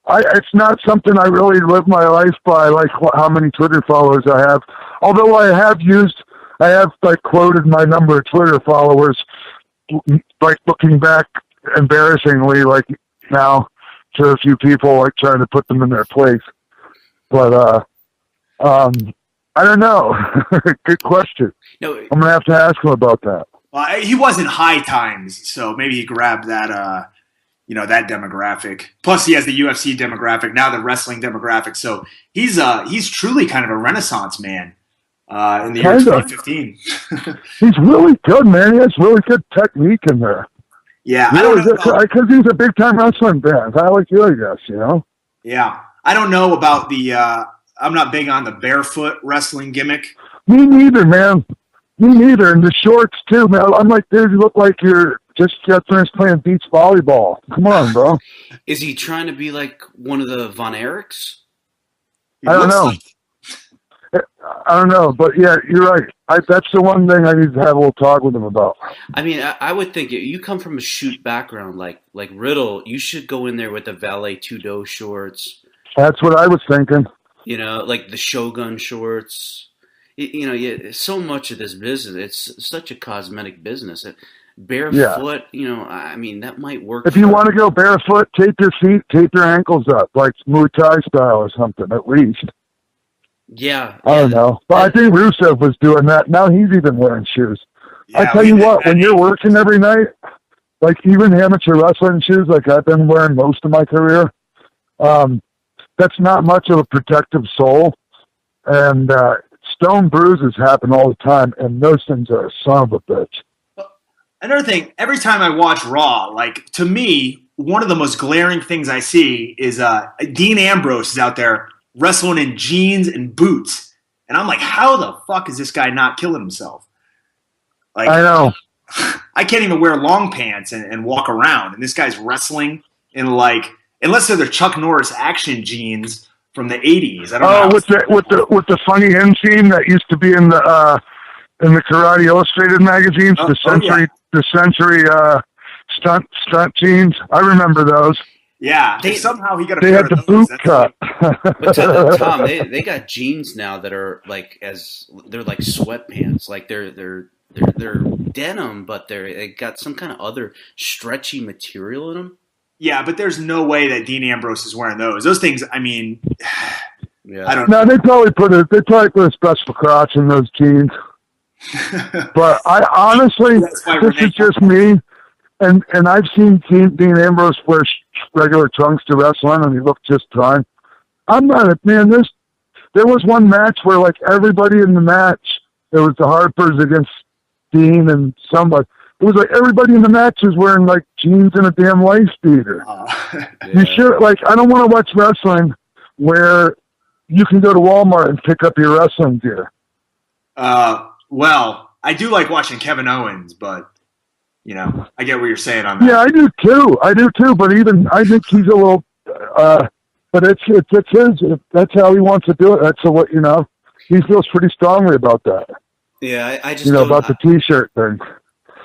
It's not something I really live my life by, like how many Twitter followers I have. Although I have quoted my number of Twitter followers, like looking back embarrassingly, like now to a few people, like trying to put them in their place. But I don't know. Good question. No, I'm gonna have to ask him about that. Well, he wasn't high times, so maybe he grabbed that. That demographic. Plus, he has the UFC demographic now, the wrestling demographic. So he's truly kind of a renaissance man in the year 2015. He's really good, man. He has really good technique in there. Yeah, really, because he's a big time wrestling fan. I like you, I guess. Yeah, I don't know about the. I'm not big on the barefoot wrestling gimmick. Me neither, man. Me neither. And the shorts too, man. I'm like, dude, you look like you're just got finished playing beach volleyball. Come on, bro. Is he trying to be like one of the Von Erichs? I don't know. I don't know, but yeah, you're right. That's the one thing I need to have a little talk with him about. I would think you come from a shoot background like Riddle. You should go in there with the Valet Tudo shorts. That's what I was thinking. Like the Shogun shorts. So much of this business, it's such a cosmetic business. Barefoot, that might work. If you want to go barefoot, tape your feet, tape your ankles up, like Muay Thai style or something, at least. Yeah. I don't know. But I think Rusev was doing that. Now he's even wearing shoes. Yeah, I tell you what, when you're working every night, like even amateur wrestling shoes, like I've been wearing most of my career, that's not much of a protective sole. And stone bruises happen all the time, and those things are a son of a bitch. Another thing, every time I watch Raw, like to me, one of the most glaring things I see is Dean Ambrose is out there wrestling in jeans and boots. And I'm like, how the fuck is this guy not killing himself? Like, I know. I can't even wear long pants and walk around. And this guy's wrestling in unless they're the Chuck Norris action jeans from the 80s. I don't know. With the funny end scene that used to be in the Karate Illustrated magazines, the century stunt jeans. I remember those. Yeah, somehow he got. They had the boot cut. But Tom, they got jeans now that are they're like sweatpants, like they're denim, but they got some kind of other stretchy material in them. Yeah, but there's no way that Dean Ambrose is wearing those. Those things, I yeah. I don't know. No, they probably put a special crotch in those jeans. But I honestly, this is just me, and I've seen Dean Ambrose wear regular trunks to wrestling, and he looked just fine. I'm not a man. There was one match where like everybody in the match, there was the Harpers against Dean and somebody. It was like everybody in the match was wearing like jeans and a damn lace beater. Yeah. You should like. I don't want to watch wrestling where you can go to Walmart and pick up your wrestling gear. Well, I do like watching Kevin Owens, but you know, I get what you're saying on that. Yeah, I do too. But even I think he's a little. But it's his. If that's how he wants to do it. That's what you know. He feels pretty strongly about that. Yeah, I just about the T-shirt thing.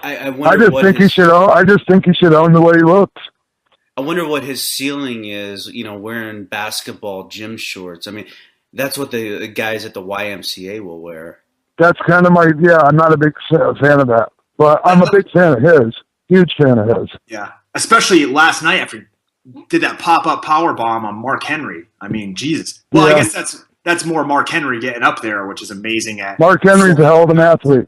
I just think he should own the way he looks. I wonder what his ceiling is. You know, wearing basketball gym shorts. I mean, that's what the guys at the YMCA will wear. That's kind of I'm not a big fan of that, but I'm a big fan of his. Huge fan of his. Yeah, especially last night after he did that pop-up power bomb on Mark Henry. I mean, Jesus. Well, yeah. I guess that's more Mark Henry getting up there, which is amazing. Mark Henry's a hell of an athlete.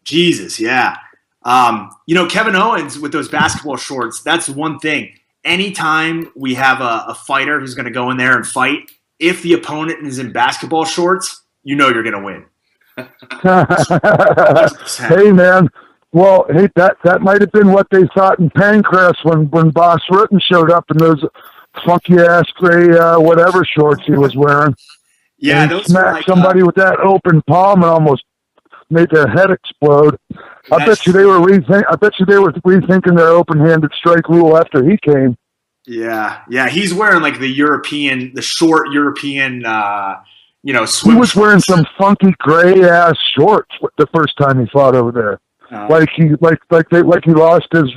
Jesus, yeah. Kevin Owens with those basketball shorts, that's one thing. Anytime we have a fighter who's going to go in there and fight, if the opponent is in basketball shorts, you know you're going to win. Hey, man. Well, hey, that might have been what they thought in Pancras when Boss Rutten showed up in those funky-ass gray whatever shorts he was wearing. Yeah, and those smacked somebody with that open palm and almost made their head explode. I bet you they were rethinking their open-handed strike rule after he came. Yeah. He's wearing like the short European, swim. He was wearing some funky gray-ass shorts the first time he fought over there. Like he lost his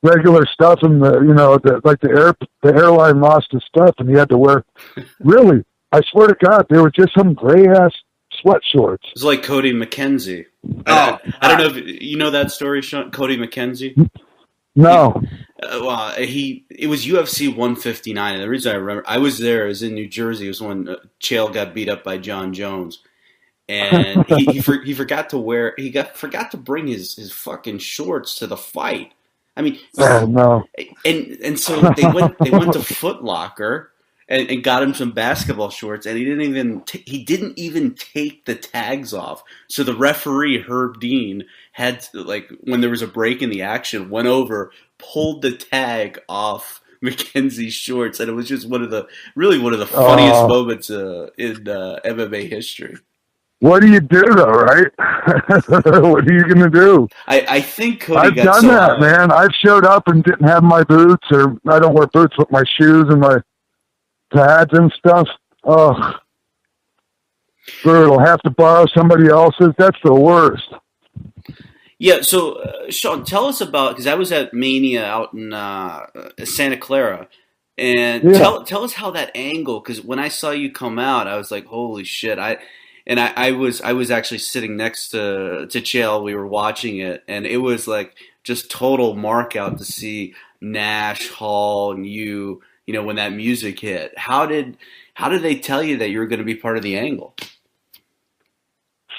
regular stuff, and the airline lost his stuff, and he had to wear. Really, I swear to God, they were just some gray-ass sweat shorts. It's like Cody McKenzie. I don't know if you know that story, Sean. Cody McKenzie. No. It was UFC 159, and the reason I remember I was there is in New Jersey. It was when Chael got beat up by John Jones, and he forgot to bring his fucking shorts to the fight. I mean, no. And so they went to Foot Locker. And got him some basketball shorts, and he didn't even take the tags off. So the referee, Herb Dean, had to, when there was a break in the action, went over, pulled the tag off McKenzie's shorts, and it was just one of the funniest moments in MMA history. What do you do though, right? What are you gonna do? I think Cody I've done that, man. I've showed up and didn't have my boots, or I don't wear boots with my shoes and my pads and stuff. Oh, brutal. Have to borrow somebody else's. That's the worst. Yeah. So, Sean, tell us about, because I was at Mania out in Santa Clara, and tell us how that angle. Because when I saw you come out, I was like, "Holy shit!" I was actually sitting next to Chael. We were watching it, and it was like just total mark out to see Nash, Hall, and you. When that music hit, how did they tell you that you were going to be part of the angle?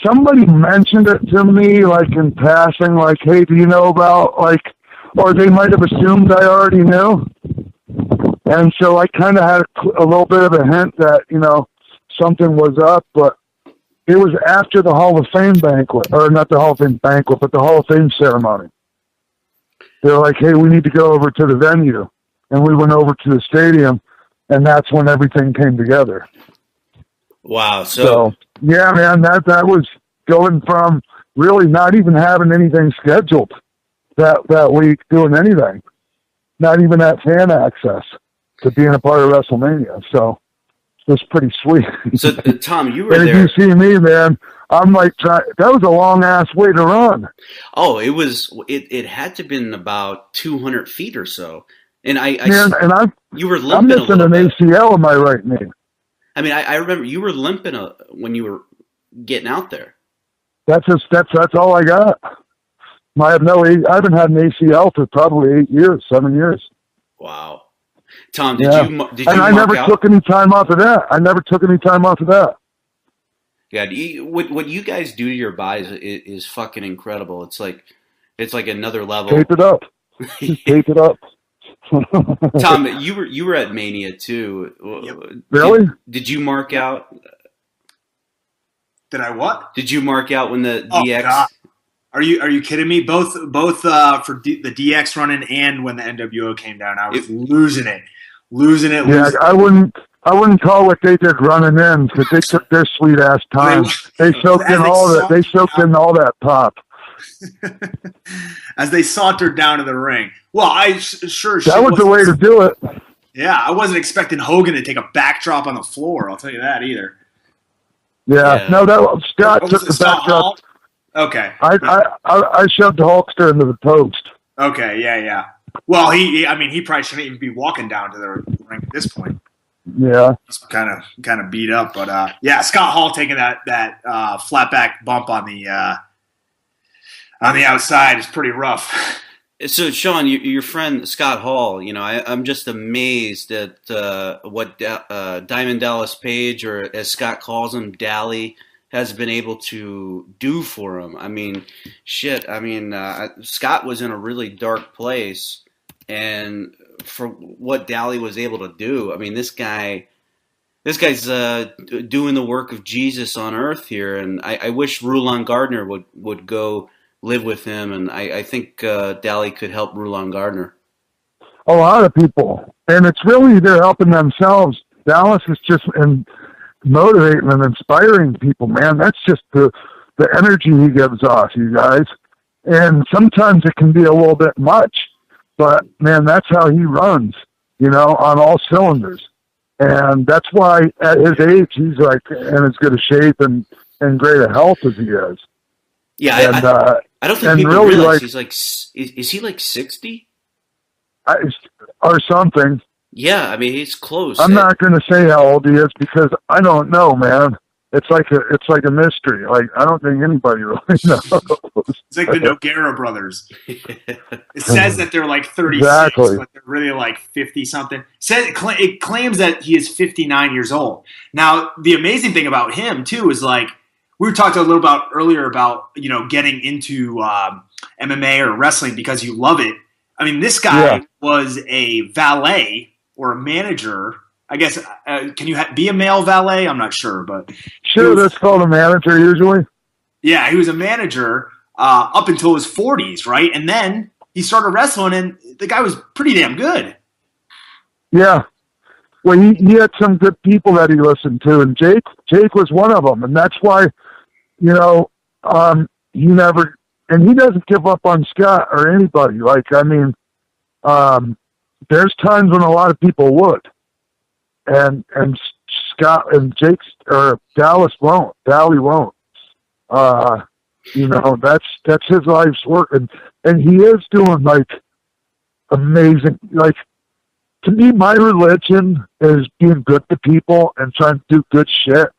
Somebody mentioned it to me, like in passing, like, "Hey, do you know about or they might have assumed I already knew, and so I kind of had a little bit of a hint that something was up, but it was after the Hall of Fame banquet, or not the Hall of Fame banquet, but the Hall of Fame ceremony. They're like, "Hey, we need to go over to the venue." And we went over to the stadium, and that's when everything came together. Wow. So yeah, man, that was going from really not even having anything scheduled that week, doing anything, not even that fan access, to being a part of WrestleMania. So it was pretty sweet. So, Tom, you were and there. If you see me, man, I'm like, that was a long-ass way to run. Oh, it had to have been about 200 feet or so. And you were limping. I'm missing an ACL in my right knee. I mean, I remember you were limping when you were getting out there. That's all I got. I haven't had an ACL for probably 7 years. Wow, Tom, did you? And I never took any time off of that. Yeah, what you guys do to your bodies is fucking incredible. It's like another level. Tape it up. Just tape it up. Tom, you were at Mania too. Yep. Really? Did you mark out? Did I what? Did you mark out when the Oh, DX? God. Are you kidding me? Both for the DX running and when the NWO came down, I was losing it. Yeah, I wouldn't call what they did running in because they took their sweet ass time. They soaked in all that. They soaked in all that pop. As they sauntered down to the ring. Well, that was the way to do it. Yeah, I wasn't expecting Hogan to take a backdrop on the floor. I'll tell you that either. Yeah. No, Scott took the backdrop. Okay. I shoved the Hulkster into the post. Okay, yeah. Well, he probably shouldn't even be walking down to the ring at this point. Yeah. He's kind of beat up, but yeah, Scott Hall taking that flat back bump on the outside is pretty rough. So, Sean, your friend Scott Hall, I'm just amazed at what Diamond Dallas Page, or as Scott calls him, Dally, has been able to do for him. I mean, shit. I mean, Scott was in a really dark place, and for what Dally was able to do, I mean, this guy's doing the work of Jesus on earth here, and I wish Rulon Gardner would go live with him, and I think Dally could help Rulon Gardner. A lot of people, and it's really they're helping themselves. Dallas is just motivating and inspiring people, man. That's just the energy he gives off, you guys. And sometimes it can be a little bit much, but man, that's how he runs, on all cylinders. And that's why at his age, he's like in as good a shape and great a health as he is. Yeah, and, I don't think people really realize he's like, is he like 60? Or something. Yeah, I mean, he's close. I'm not going to say how old he is because I don't know, man. It's like a mystery. Like, I don't think anybody really knows. It's like the Nogueira brothers. It says that they're like 36, exactly. But they're really like 50-something. It claims that he is 59 years old. Now, the amazing thing about him, too, is like, we were talking a little about earlier about, getting into MMA or wrestling because you love it. I mean, this guy was a valet or a manager. I guess, can you be a male valet? I'm not sure, but sure, that's called a manager usually. Yeah, he was a manager up until his 40s, right? And then he started wrestling, and the guy was pretty damn good. Yeah. Well, he had some good people that he listened to, and Jake was one of them, and that's why, he never, and he doesn't give up on Scott or anybody. Like, I mean, there's times when a lot of people would. And Scott and Jake's or Dallas won't. Dally won't. That's his life's work, and he is doing like amazing. Like, to me, my religion is being good to people and trying to do good shit.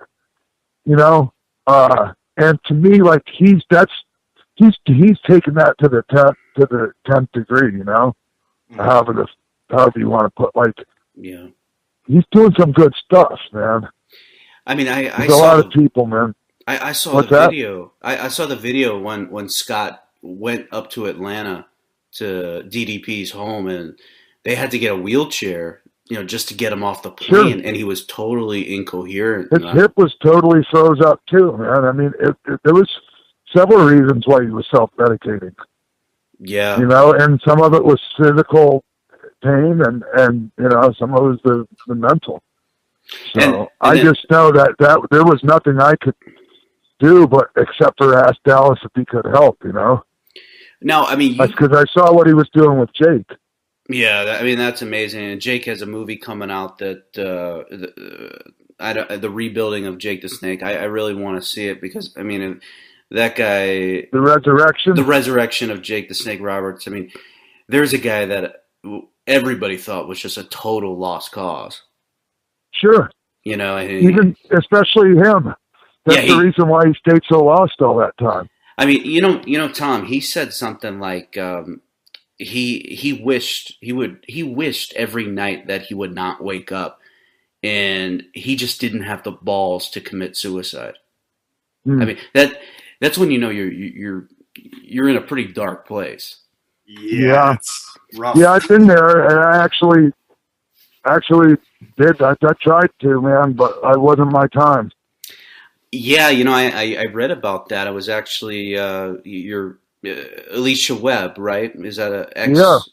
And to me, like he's taken that to the 10th degree. However you want to put yeah. He's doing some good stuff, man. I mean, I saw a lot of people, man. I saw What's the video. I saw the video when Scott went up to Atlanta to DDP's home, and they had to get a wheelchair, just to get him off the plane, and he was totally incoherent. His hip was totally froze up too, man. I mean, there was several reasons why he was self-medicating. Yeah, and some of it was physical pain, and some of it was the mental. So and I just know that there was nothing I could do but except for ask Dallas if he could help. No, I mean, because I saw what he was doing with Jake. Yeah, I mean, that's amazing. And Jake has a movie coming out that the rebuilding of Jake the Snake. I really want to see it because, I mean, that guy, the resurrection of Jake the Snake Roberts. I mean, there's a guy that everybody thought was just a total lost cause. Sure. Even especially him. That's the reason why he stayed so lost all that time. I mean, Tom, he said something like he wished every night that he would not wake up, and he just didn't have the balls to commit suicide. I mean, that's when you know you're in a pretty dark place. Yeah, it's rough. Yeah, I've been there, and I actually did. I tried to, man, but I wasn't my time. Yeah, you know, I read about that. It was actually your Alicia Webb, right? Is that a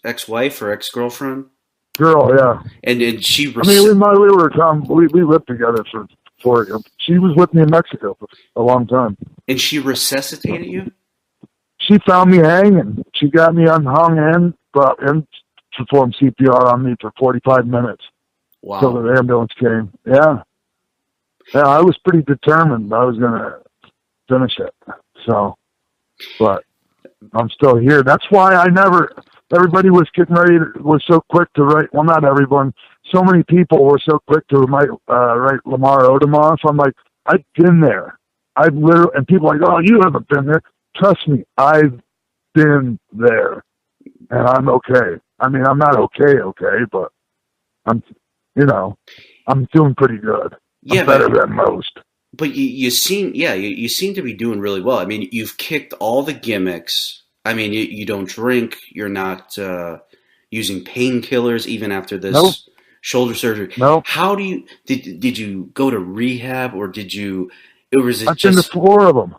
ex-wife or ex-girlfriend? Girl, yeah. And she. I mean, we lived together for she was with me in Mexico for a long time. And she resuscitated you? She found me hanging. She got me unhung and performed CPR on me for 45 minutes. Wow. Till the ambulance came. Yeah. Yeah, I was pretty determined I was going to finish it. So, but I'm still here. That's why everybody was was so quick to write, well, not everyone, so many people were so quick to write Lamar Odom off. I'm like, I've been there. I've literally, and people are like, oh, you haven't been there. Trust me, I've been there. And I'm okay. I mean, I'm not okay, but I'm doing pretty good. Yeah, I'm better than most. But you seem to be doing really well. I mean, you've kicked all the gimmicks. I mean, you don't drink. You're not using painkillers even after this shoulder surgery. No. How do you did you go to rehab or did you? Or was it I've been to 4 of them.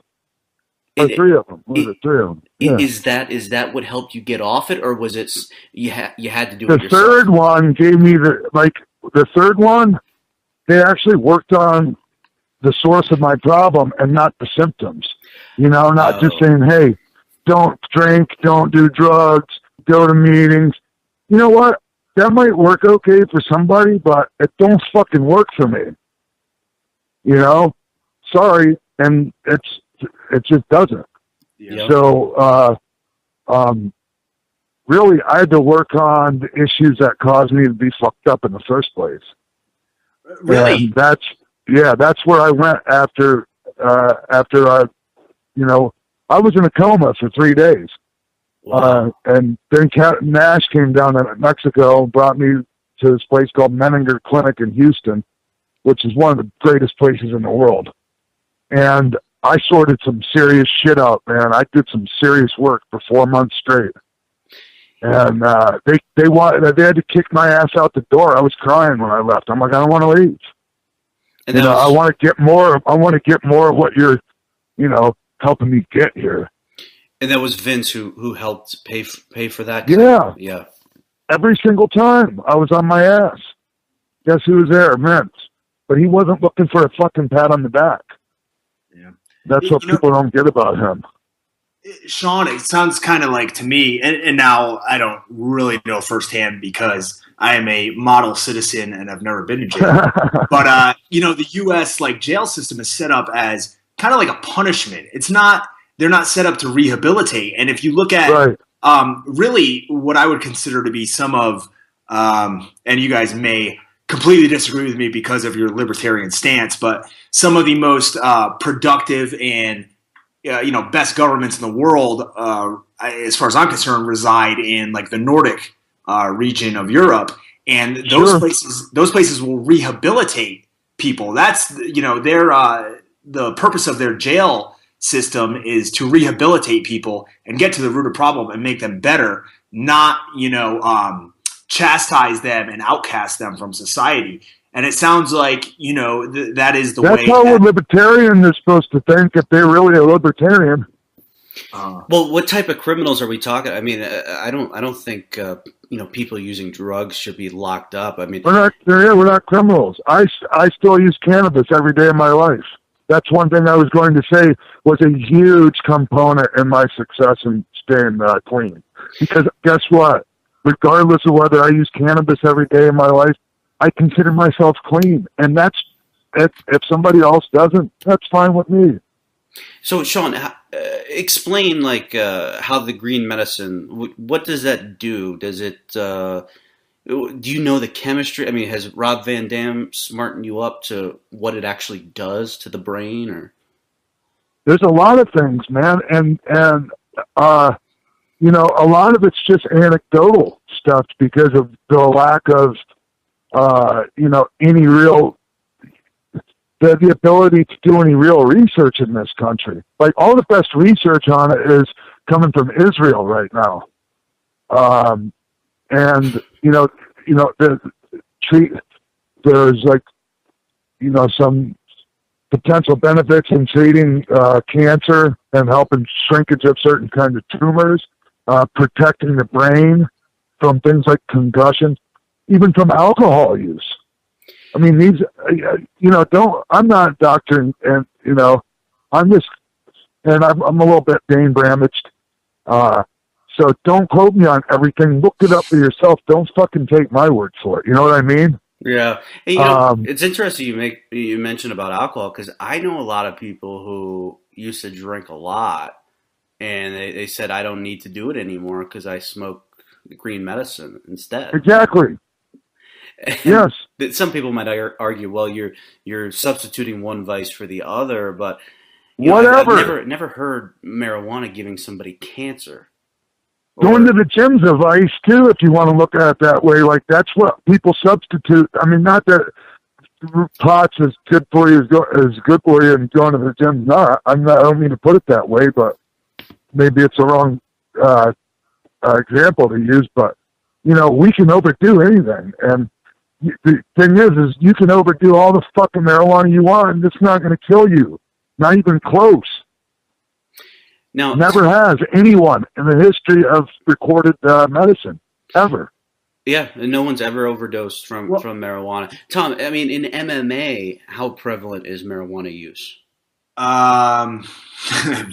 Or 3 of them. Was it 3 of them? Yeah. Is that what helped you get off it, or was it you had to do it yourself? The third one gave me the third one. They actually worked on the source of my problem and not the symptoms. Not just saying, hey, don't drink, don't do drugs, go to meetings. You know what? That might work okay for somebody, but it don't fucking work for me. Sorry. And it just doesn't. Yeah. So, really, I had to work on the issues that caused me to be fucked up in the first place. Really? And that's where I went after I was in a coma for 3 days. Wow. And then Nash came down to Mexico and brought me to this place called Menninger Clinic in Houston, which is one of the greatest places in the world. And I sorted some serious shit out, man. I did some serious work for 4 months straight. And they had to kick my ass out the door. I was crying when I left. I'm like, I don't want to leave. And I want to get more. I want to get more of what you're, helping me get here. And that was Vince who helped pay for that. Yeah. Yeah. Every single time I was on my ass. Guess who was there? Vince. But he wasn't looking for a fucking pat on the back. Yeah. That's what people don't get about him. Sean, it sounds kind of like to me, and now I don't really know firsthand because I am a model citizen and I've never been to jail. But, the U.S. jail system is set up as kind of like a punishment. They're not set up to rehabilitate. And if you look at really what I would consider to be some of, and you guys may completely disagree with me because of your libertarian stance, but some of the most productive and best governments in the world, as far as I'm concerned, reside in the Nordic region of Europe, and those places will rehabilitate people. That's the purpose of their jail system is to rehabilitate people and get to the root of the problem and make them better, not chastise them and outcast them from society. And it sounds like, that is the way. That's how a libertarian is supposed to think if they're really a libertarian. Well, what type of criminals are we talking? I mean, I don't think people using drugs should be locked up. I mean, we're not criminals. I still use cannabis every day of my life. That's one thing I was going to say was a huge component in my success in staying clean. Because guess what? Regardless of whether I use cannabis every day of my life, I consider myself clean. And that's if somebody else doesn't, that's fine with me. So, Sean, explain how the green medicine. What does that do? Does it? Do you know the chemistry? I mean, has Rob Van Dam smartened you up to what it actually does to the brain? Or there's a lot of things, man, and a lot of it's just anecdotal stuff because of the lack of any real. the ability to do any real research in this country. Like, all the best research on it is coming from Israel right now. And, there's like, some potential benefits in treating cancer and helping shrinkage of certain kinds of tumors, protecting the brain from things like concussion, even from alcohol use. I mean, these, I'm not a doctor, and I'm just, and I'm a little bit Dane Bramaged. So don't quote me on everything. Look it up for yourself. Don't fucking take my word for it. You know what I mean? Yeah. Hey, it's interesting you mentioned about alcohol, because I know a lot of people who used to drink a lot, and they said, I don't need to do it anymore because I smoke green medicine instead. Exactly. Yes. Some people might argue, well, you're substituting one vice for the other, but whatever. I've never heard marijuana giving somebody cancer. Going to the gym's a vice too, if you want to look at it that way. Like, that's what people substitute. I mean, not that pot's as good for you as good for you, and going to the gym's not. I don't mean to put it that way, but maybe it's the wrong example to use. But we can overdo anything, and the thing is you can overdo all the fucking marijuana you want, and it's not going to kill you. Not even close. Now, never has anyone in the history of recorded medicine ever. Yeah, and no one's ever overdosed from marijuana. Tom, I mean, in MMA, how prevalent is marijuana use?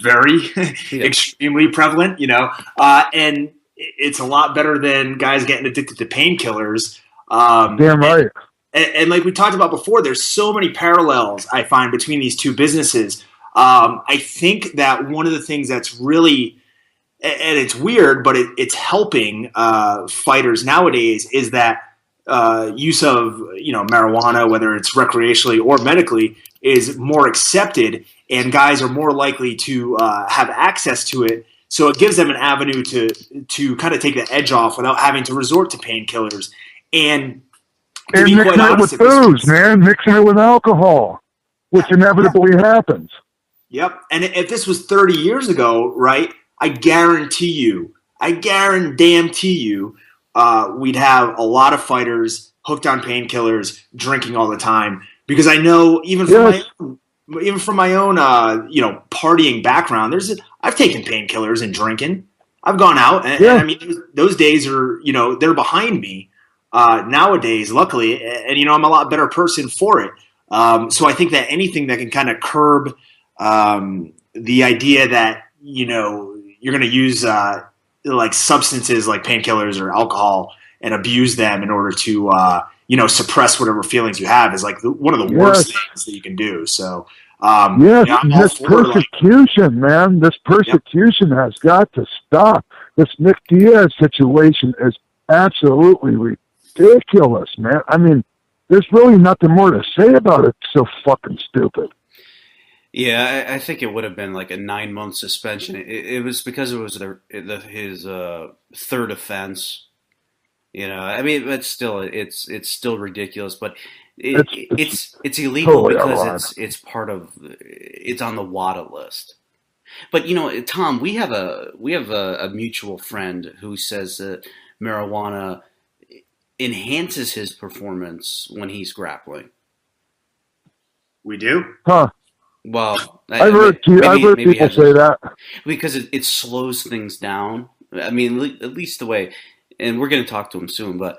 Very, extremely prevalent. And it's a lot better than guys getting addicted to painkillers. Damn right. And like we talked about before, there's so many parallels I find between these two businesses. I think that one of the things that's really, and it's weird, but it's helping fighters nowadays, is that use of marijuana, whether it's recreationally or medically, is more accepted, and guys are more likely to have access to it. So it gives them an avenue to kind of take the edge off without having to resort to painkillers. And mixing it with booze, man, mixing it with alcohol, which inevitably happens. Yep. And if this was 30 years ago, right, I guarantee you, we'd have a lot of fighters hooked on painkillers, drinking all the time. Because I know even from my own partying background, I've taken painkillers and drinking. I've gone out, and I mean, those days are, they're behind me nowadays, luckily, and I'm a lot better person for it. So I think that anything that can kind of curb the idea that you're going to use like substances like painkillers or alcohol and abuse them in order to suppress whatever feelings you have is like one of the worst things that you can do. So this persecution, man, this persecution has got to stop. This Nick Diaz situation is absolutely ridiculous, man. I mean, there's really nothing more to say about it. It's so fucking stupid. Yeah, I think it would have been like a 9-month suspension. It was because it was his third offense. I mean, but still, it's still ridiculous. But it's illegal totally because it's part of it's on the WADA list. But Tom, we have a mutual friend who says that marijuana enhances his performance when he's grappling. We do? Huh. Well, I've heard people say that. Because it slows things down. I mean, at least the way, and we're going to talk to him soon, but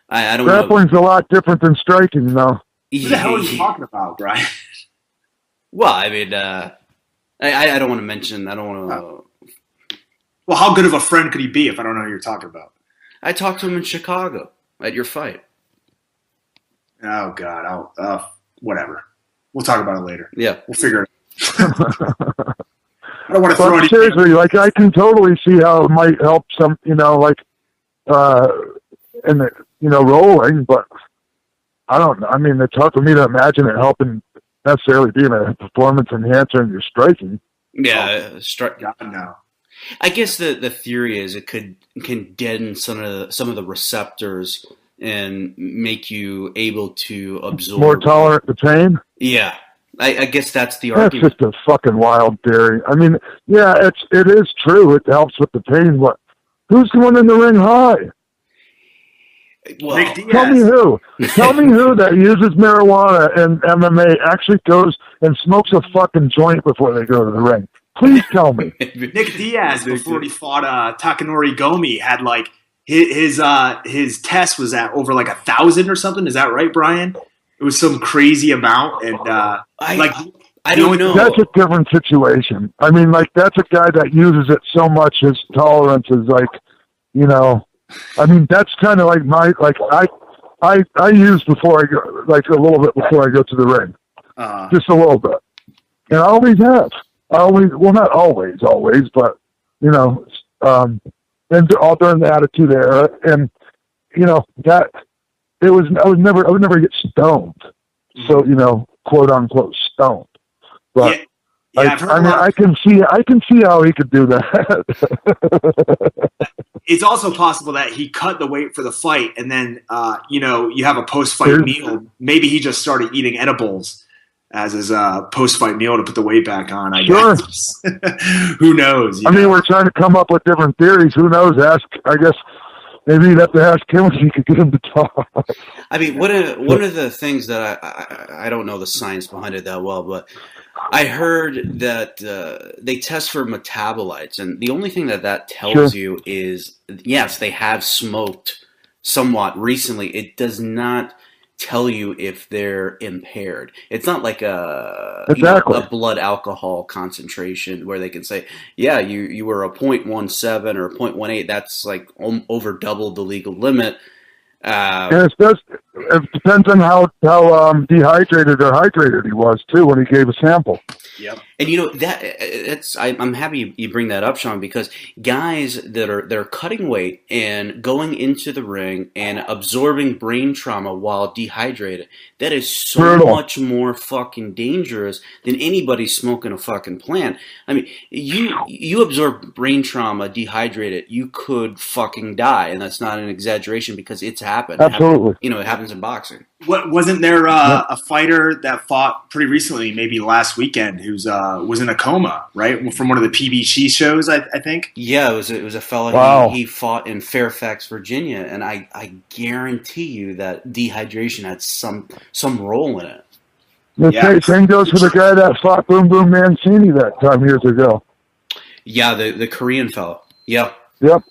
I don't know. Grappling's a lot different than striking, though. What the hell are you talking about, Brian? Well, I mean, I don't want to mention, I don't want to... Well, how good of a friend could he be if I don't know who you're talking about? I talked to him in Chicago at your fight. Oh, God. Whatever. We'll talk about it later. Yeah. We'll figure it out. I don't want to throw anything. Seriously, like, I can totally see how it might help some, rolling, but I don't know. I mean, it's hard for me to imagine it helping necessarily being a performance enhancer in your striking. Yeah, no. I guess the theory is it can deaden some of the receptors and make you able to absorb more tolerant to pain. Yeah, I guess that's the That's argument. just a fucking wild theory. I mean, yeah, it is true. It helps with the pain, but who's going in the ring high? Well, Nick Diaz. Tell me who. Tell me who that uses marijuana and MMA actually goes and smokes a fucking joint before they go to the ring. Please tell me. Nick Diaz, before he fought Takanori Gomi, had like his test was at over like 1,000 or something. Is that right, Brian? It was some crazy amount, and I don't know. That's a different situation. I mean, like, that's a guy that uses it so much his tolerance is like, you know, I mean, that's kind of like I use before I go, like a little bit before I go to the ring, just a little bit, and I always have. Well, not always, but you know, and all during the Attitude Era, and you know that I would never get stoned, so you know, quote unquote stoned, but. Yeah, I can see how he could do that. It's also possible that he cut the weight for the fight, and then you know, you have a post-fight meal. Maybe he just started eating edibles as his post-fight meal to put the weight back on. I guess. Who knows? I mean, we're trying to come up with different theories. Who knows? I guess maybe you'd have to ask him if you could get him to talk. I mean, one of the things that I don't know the science behind it that well, but I heard that they test for metabolites, and the only thing that tells you is, yes, they have smoked somewhat recently. It does not tell you if they're impaired. It's not like a blood alcohol concentration where they can say, yeah, you were a 0.17 or a 0.18. That's like over double the legal limit. And it depends on how dehydrated or hydrated he was too when he gave a sample. Yep. And you know I'm happy you bring that up, Sean, because guys that are cutting weight and going into the ring and absorbing brain trauma while dehydrated, that is so much more fucking dangerous than anybody smoking a fucking plant. I mean, you absorb brain trauma dehydrated, you could fucking die, and that's not an exaggeration because it's happened. Absolutely. It happens in boxing. Wasn't there a fighter that fought pretty recently, maybe last weekend, who's was in a coma, right, from one of the PBC shows, I think? Yeah, it was a fella. Wow. He fought in Fairfax, Virginia, and I guarantee you that dehydration had some role in it. The same goes for the guy that fought Boom Boom Mancini that time years ago. Yeah, the Korean fellow. Yeah. Yep.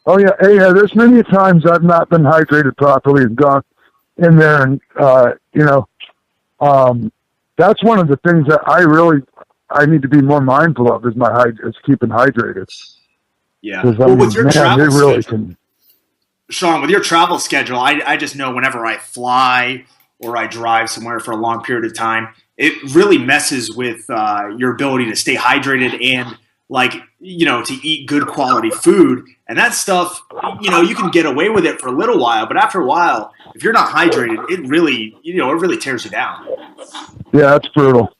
Oh yeah, hey, there's many times I've not been hydrated properly and gone in there, and that's one of the things that I need to be more mindful of is keeping hydrated. Yeah. With your travel schedule, Sean, with your travel schedule, I just know whenever I fly or I drive somewhere for a long period of time, it really messes with your ability to stay hydrated and to eat good quality food. And that stuff, you can get away with it for a little while, but after a while, if you're not hydrated, it really tears you down. Yeah, it's brutal.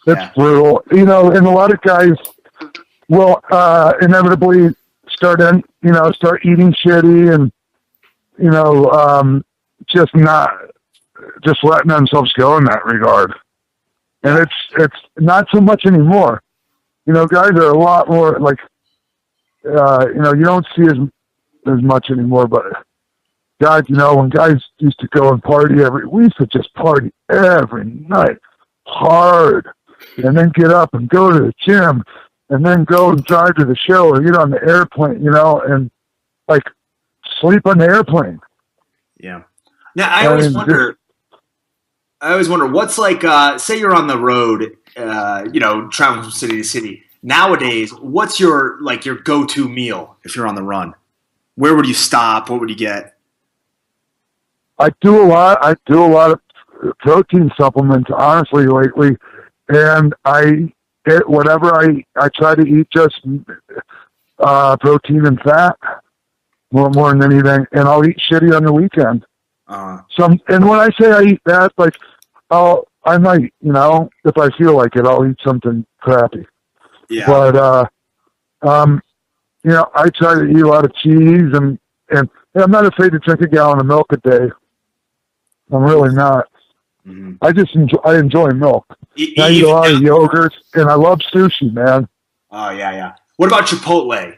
It's brutal. And a lot of guys will inevitably start eating shitty and, just letting themselves go in that regard. And it's not so much anymore. Guys are a lot more you don't see as much anymore, but God, when guys used to go and party we used to just party every night hard and then get up and go to the gym and then go and drive to the show or get on the airplane, and sleep on the airplane. Yeah. Now I always wonder what's say you're on the road, traveling from city to city. Nowadays, what's your go-to meal if you're on the run? Where would you stop? What would you get? I do a lot of protein supplements, honestly, lately, and I try to eat just protein and fat more than anything, and I'll eat shitty on the weekend. And when I say I eat that, I might, if I feel like it, I'll eat something crappy. Yeah. But I try to eat a lot of cheese, and I'm not afraid to drink a gallon of milk a day. I'm really not. Mm-hmm. I enjoy milk. I eat a lot of yogurts, and I love sushi, man. Oh yeah. What about Chipotle?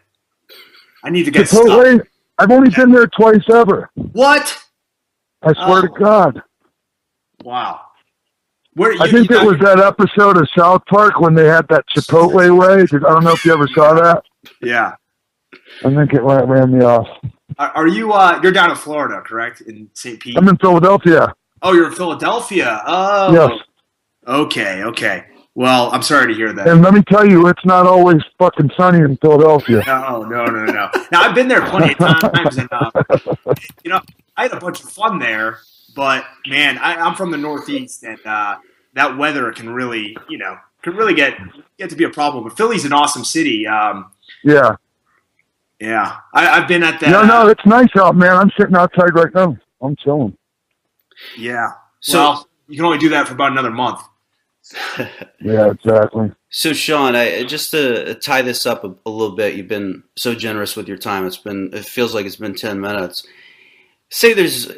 I need to get Chipotle. stuck. I've only been there twice ever. What? I swear to God. Wow. I think it was that episode of South Park when they had that Chipotle way. I don't know if you ever saw that. Yeah. I think it ran me off. Are you? You're down in Florida, correct? In St. Pete. I'm in Philadelphia. Oh, you're in Philadelphia. Oh. Yes. Okay. Well, I'm sorry to hear that. And let me tell you, it's not always fucking sunny in Philadelphia. No. Now, I've been there plenty of times, and I had a bunch of fun there. But man, I'm from the Northeast, and that weather can really get to be a problem. But Philly's an awesome city. Yeah. I've been at that. No, it's nice out, man. I'm sitting outside right now. I'm chilling. Yeah. So you can only do that for about another month. Yeah, exactly. So, Sean, just to tie this up a little bit, you've been so generous with your time. It feels like it's been 10 minutes. Say there's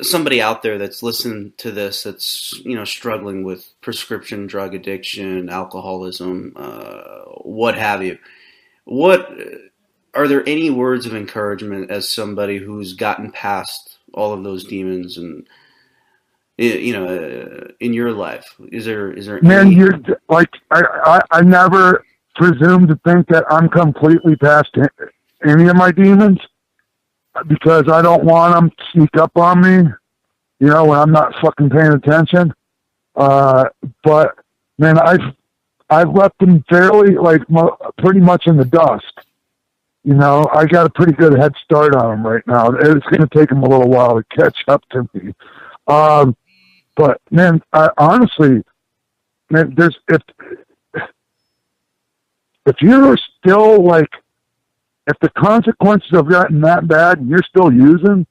somebody out there that's listening to this that's struggling with prescription drug addiction, alcoholism, what have you. Are there any words of encouragement as somebody who's gotten past all of those demons and in your life? Is there man, you're like I never presume to think that I'm completely past any of my demons, because I don't want them to sneak up on me, when I'm not fucking paying attention. But man, I've left them fairly, pretty much in the dust. I got a pretty good head start on them right now. It's going to take them a little while to catch up to me. But man, honestly, man, if you're still if the consequences have gotten that bad and you're still using,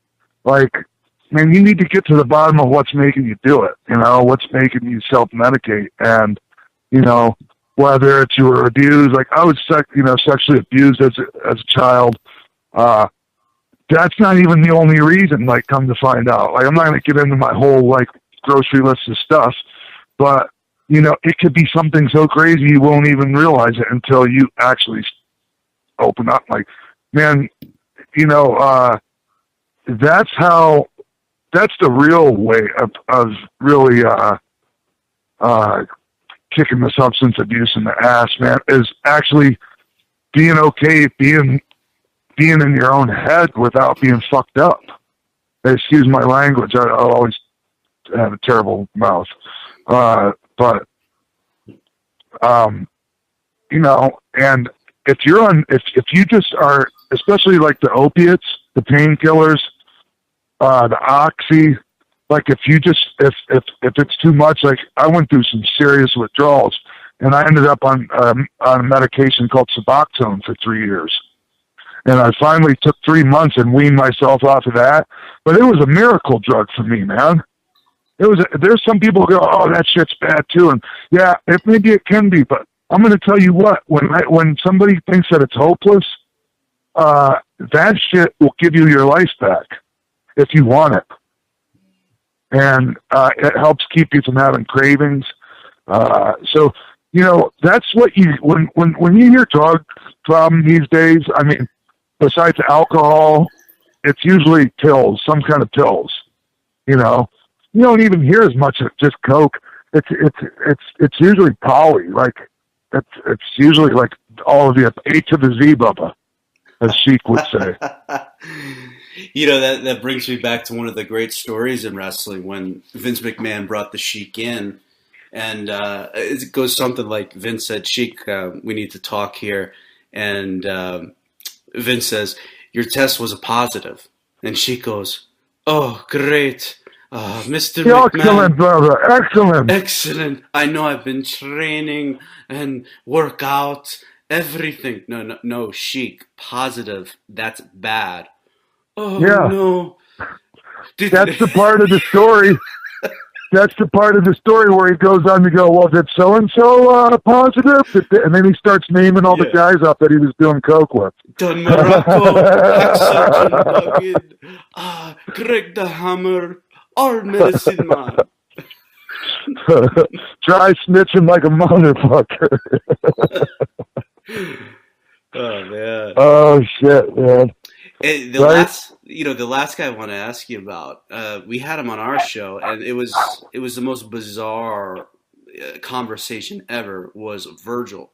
man, you need to get to the bottom of what's making you do it. What's making you self-medicate, and whether it's you were abused, I was sexually abused as a child. That's not even the only reason. Come to find out, I'm not going to get into my whole grocery list of stuff, but it could be something so crazy you won't even realize it until you actually open up. Man, that's the real way of really kicking the substance abuse in the ass, man, is actually being okay, being in your own head without being fucked up. Excuse my language. I always have a terrible mouth. But and if you just are, especially the opiates, the painkillers, the oxy, if it's too much, I went through some serious withdrawals, and I ended up on a medication called Suboxone for 3 years. And I finally took 3 months and weaned myself off of that. But it was a miracle drug for me, man. There's some people who go, oh, that shit's bad too. And yeah, maybe it can be, but I'm going to tell you what, when somebody thinks that it's hopeless, that shit will give you your life back if you want it. And it helps keep you from having cravings. So, that's what when you hear drug problem these days, I mean, besides alcohol, it's usually pills, some kind of pills. You don't even hear as much of just Coke. It's usually poly, it's usually all of the A to the Z, Bubba, as Sheik would say. That brings me back to one of the great stories in wrestling when Vince McMahon brought the Sheik in, and it goes something like Vince said, "Sheik, we need to talk here," and Vince says, "Your test was a positive," and Sheik goes, "Oh, great. Mr. McMahon. Excellent, brother. Excellent. Excellent. I know I've been training and work out, everything." No, Sheik, positive. That's bad. Oh, yeah. No. That's the part of the story. That's the part of the story where he goes on to go, well, did so-and-so positive? And then he starts naming all the guys up that he was doing coke with. Don Morocco, Hacksaw, Greg the Hammer, all medicine man. Try snitching like a motherfucker. Oh man. Oh shit, man. The last guy I want to ask you about. We had him on our show, and it was the most bizarre conversation ever. Was Virgil?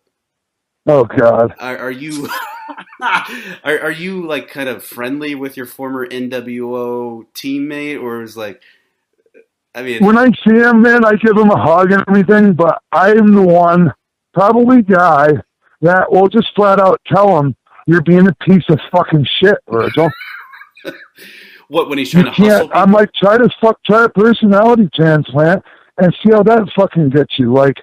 Oh God. Are you are you like kind of friendly with your former NWO teammate, or is like? I mean, when I see him, man, I give him a hug and everything. But I'm the one, probably guy, that will just flat out tell him, "You're being a piece of fucking shit, Virgil." What, when he's trying to hustle people? I'm like, try a personality transplant and see how that fucking gets you. Like,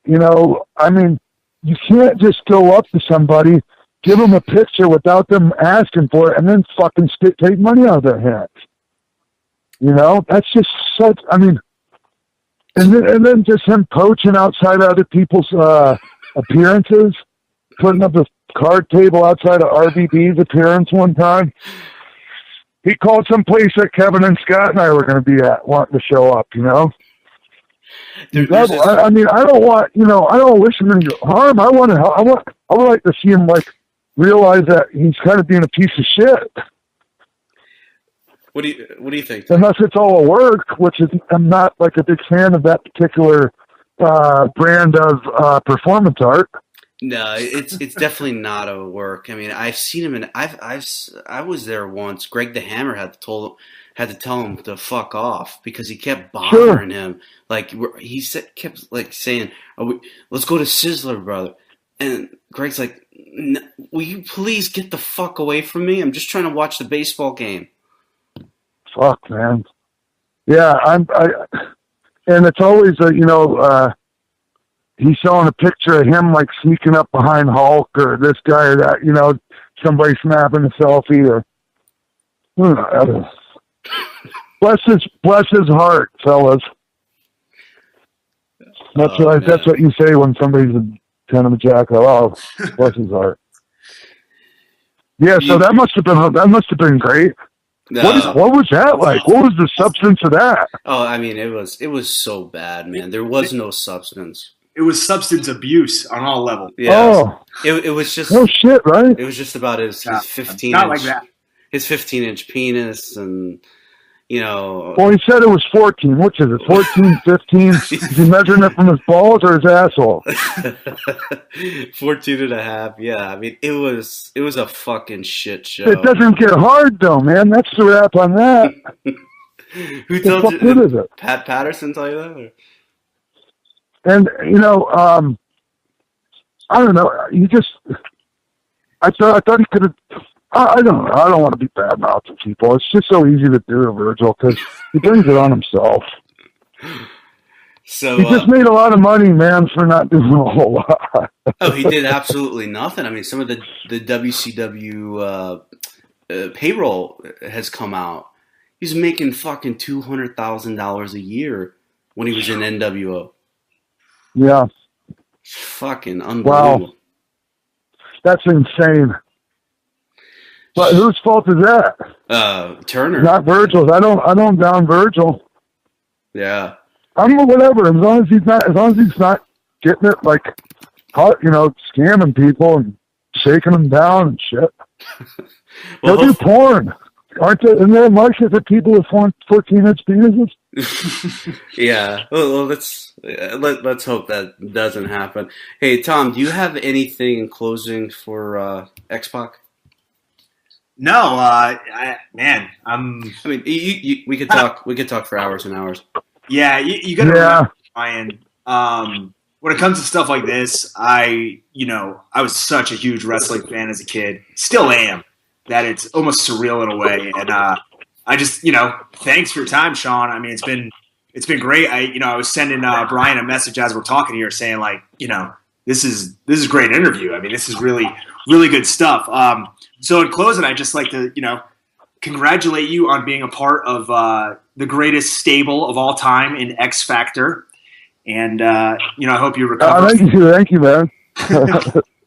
I mean, you can't just go up to somebody, give them a picture without them asking for it, and then fucking take money out of their hands. That's just such. I mean, and then just him poaching outside other people's appearances, putting up a card table outside of RVD's appearance one time. He called some place that Kevin and Scott and I were going to be at, wanting to show up. I mean, I don't want. I don't wish him any harm. I want to. I would like to see him realize that he's kind of being a piece of shit. What do you think? Unless it's all a work, which is, I'm not a big fan of that particular brand of performance art. No, it's definitely not a work. I mean, I've seen him, and I was there once. Greg the Hammer had to tell him to fuck off because he kept bothering him. Like kept saying, "Let's go to Sizzler, brother." And Greg's like, "Will you please get the fuck away from me? I'm just trying to watch the baseball game." Fuck, man. Yeah, and it's always he's showing a picture of him sneaking up behind Hulk or this guy or that, somebody snapping a selfie or bless his heart, fellas. That's what you say when somebody's kind of a jacko. Oh, bless his heart. Yeah, so that must have been great. No. What was that like? What was the substance of that? Oh, I mean, it was so bad, man. There was no substance. It was substance abuse on all levels. Yeah. Oh, it was just no shit, right? It was just about his 15 not inch, like that. His 15-inch penis, and Well, he said it was 14. Which is it? 14, 15? Is he measuring it from his balls or his asshole? 14 and a half. Yeah, I mean, it was a fucking shit show. It doesn't get hard though, man. That's the wrap on that. Who told you? What is it? Pat Patterson tell you that? Or? And I don't know. I thought he could have. I don't know. I don't want to be bad mouthing people. It's just so easy to do to Virgil because he brings it on himself. So he just made a lot of money, man, for not doing a whole lot. Oh, he did absolutely nothing. I mean, some of the WCW payroll has come out. He's making fucking $200,000 a year when he was in NWO. Yeah. Fucking unbelievable. Wow. That's insane. But whose fault is that? Turner. Not Virgil's. I don't down Virgil. Yeah. I'm whatever. As long as he's not getting it scamming people and shaking them down and shit. Well, They'll do porn. Isn't there a market for people with 14-inch penises? Yeah. Well, let's hope that doesn't happen. Hey, Tom, do you have anything in closing for X-Pac? No, I mean, we could talk. We could talk for hours and hours. Yeah, you got to remember, Ryan. When it comes to stuff like this, I was such a huge wrestling fan as a kid. Still am. That it's almost surreal in a way, and I just thanks for your time, Sean. I mean, it's been great. I was sending Brian a message as we're talking here, saying this is a great interview. I mean, this is really good stuff. So in closing, I'd just like to, congratulate you on being a part of the greatest stable of all time in X Factor. And, I hope you recover. Thank you, man.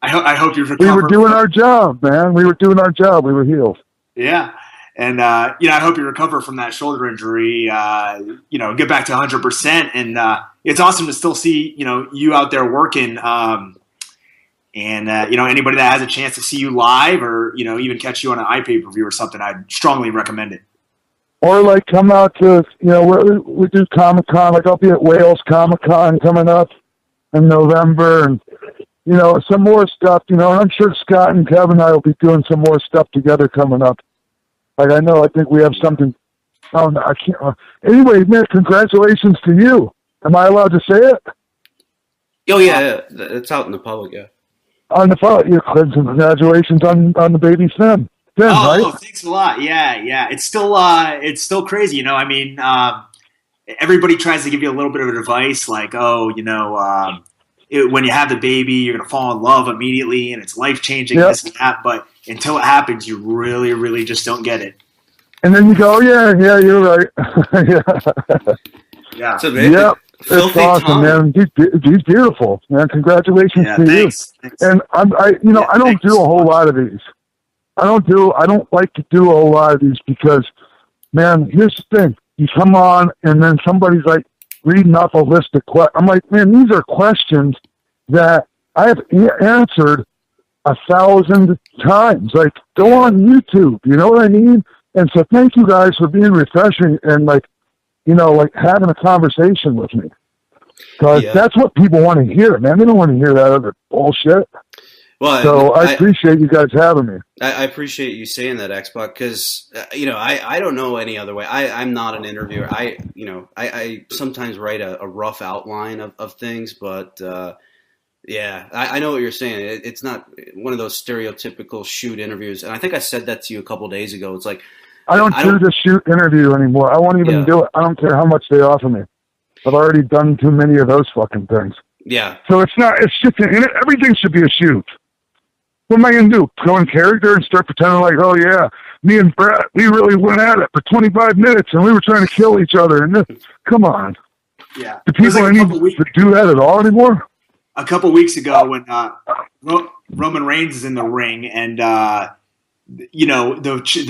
I hope you recover. We were doing our job, man. We were doing our job. We were healed. Yeah. And, I hope you recover from that shoulder injury, get back to 100%. And it's awesome to still see, you out there working. Anybody that has a chance to see you live or, even catch you on an iPay-per-view or something, I'd strongly recommend it. Or like come out to, we do Comic-Con. Like I'll be at Wales Comic-Con coming up in November, and some more stuff. And I'm sure Scott and Kevin and I will be doing some more stuff together coming up. Like I think we have something. Oh, no, I can't. Anyway, man, congratulations to you. Am I allowed to say it? Oh yeah, it's out in the public. Yeah. On the phone, congratulations on the baby Finn. Right? Oh, thanks a lot. Yeah. It's still crazy. Everybody tries to give you a little bit of advice, like, when you have the baby, you're gonna fall in love immediately, and it's life changing. Yep. This and that. But until it happens, you really, really just don't get it. And then you go, oh, yeah, you're right. Yeah. So, yep. It's awesome, Tom. Man. He's beautiful, man. Congratulations to thanks. you. And I don't do a whole lot of these. I don't like to do a whole lot of these because, man, here's the thing. You come on and then somebody's like reading off a list of questions. I'm like, man, these are questions that I have answered 1,000 times. Like, go on YouTube. You know what I mean? And so thank you guys for being refreshing and like having a conversation with me. Because that's what people want to hear, man. They don't want to hear that other bullshit. Well, so I appreciate you guys having me. I appreciate you saying that, X-Pac, because I don't know any other way. I'm not an interviewer. I sometimes write a rough outline of things, but I know what you're saying. It's not one of those stereotypical shoot interviews, and I think I said that to you a couple of days ago. It's like I don't do the shoot interview anymore. I won't even do it. I don't care how much they offer me. I've already done too many of those fucking things. Yeah. So it's just everything should be a shoot. What am I going to do? Go in character and start pretending like, oh, yeah, me and Brett, we really went at it for 25 minutes and we were trying to kill each other. And come on. Yeah. Do people need to do that at all anymore? A couple weeks ago when Roman Reigns is in the ring and, the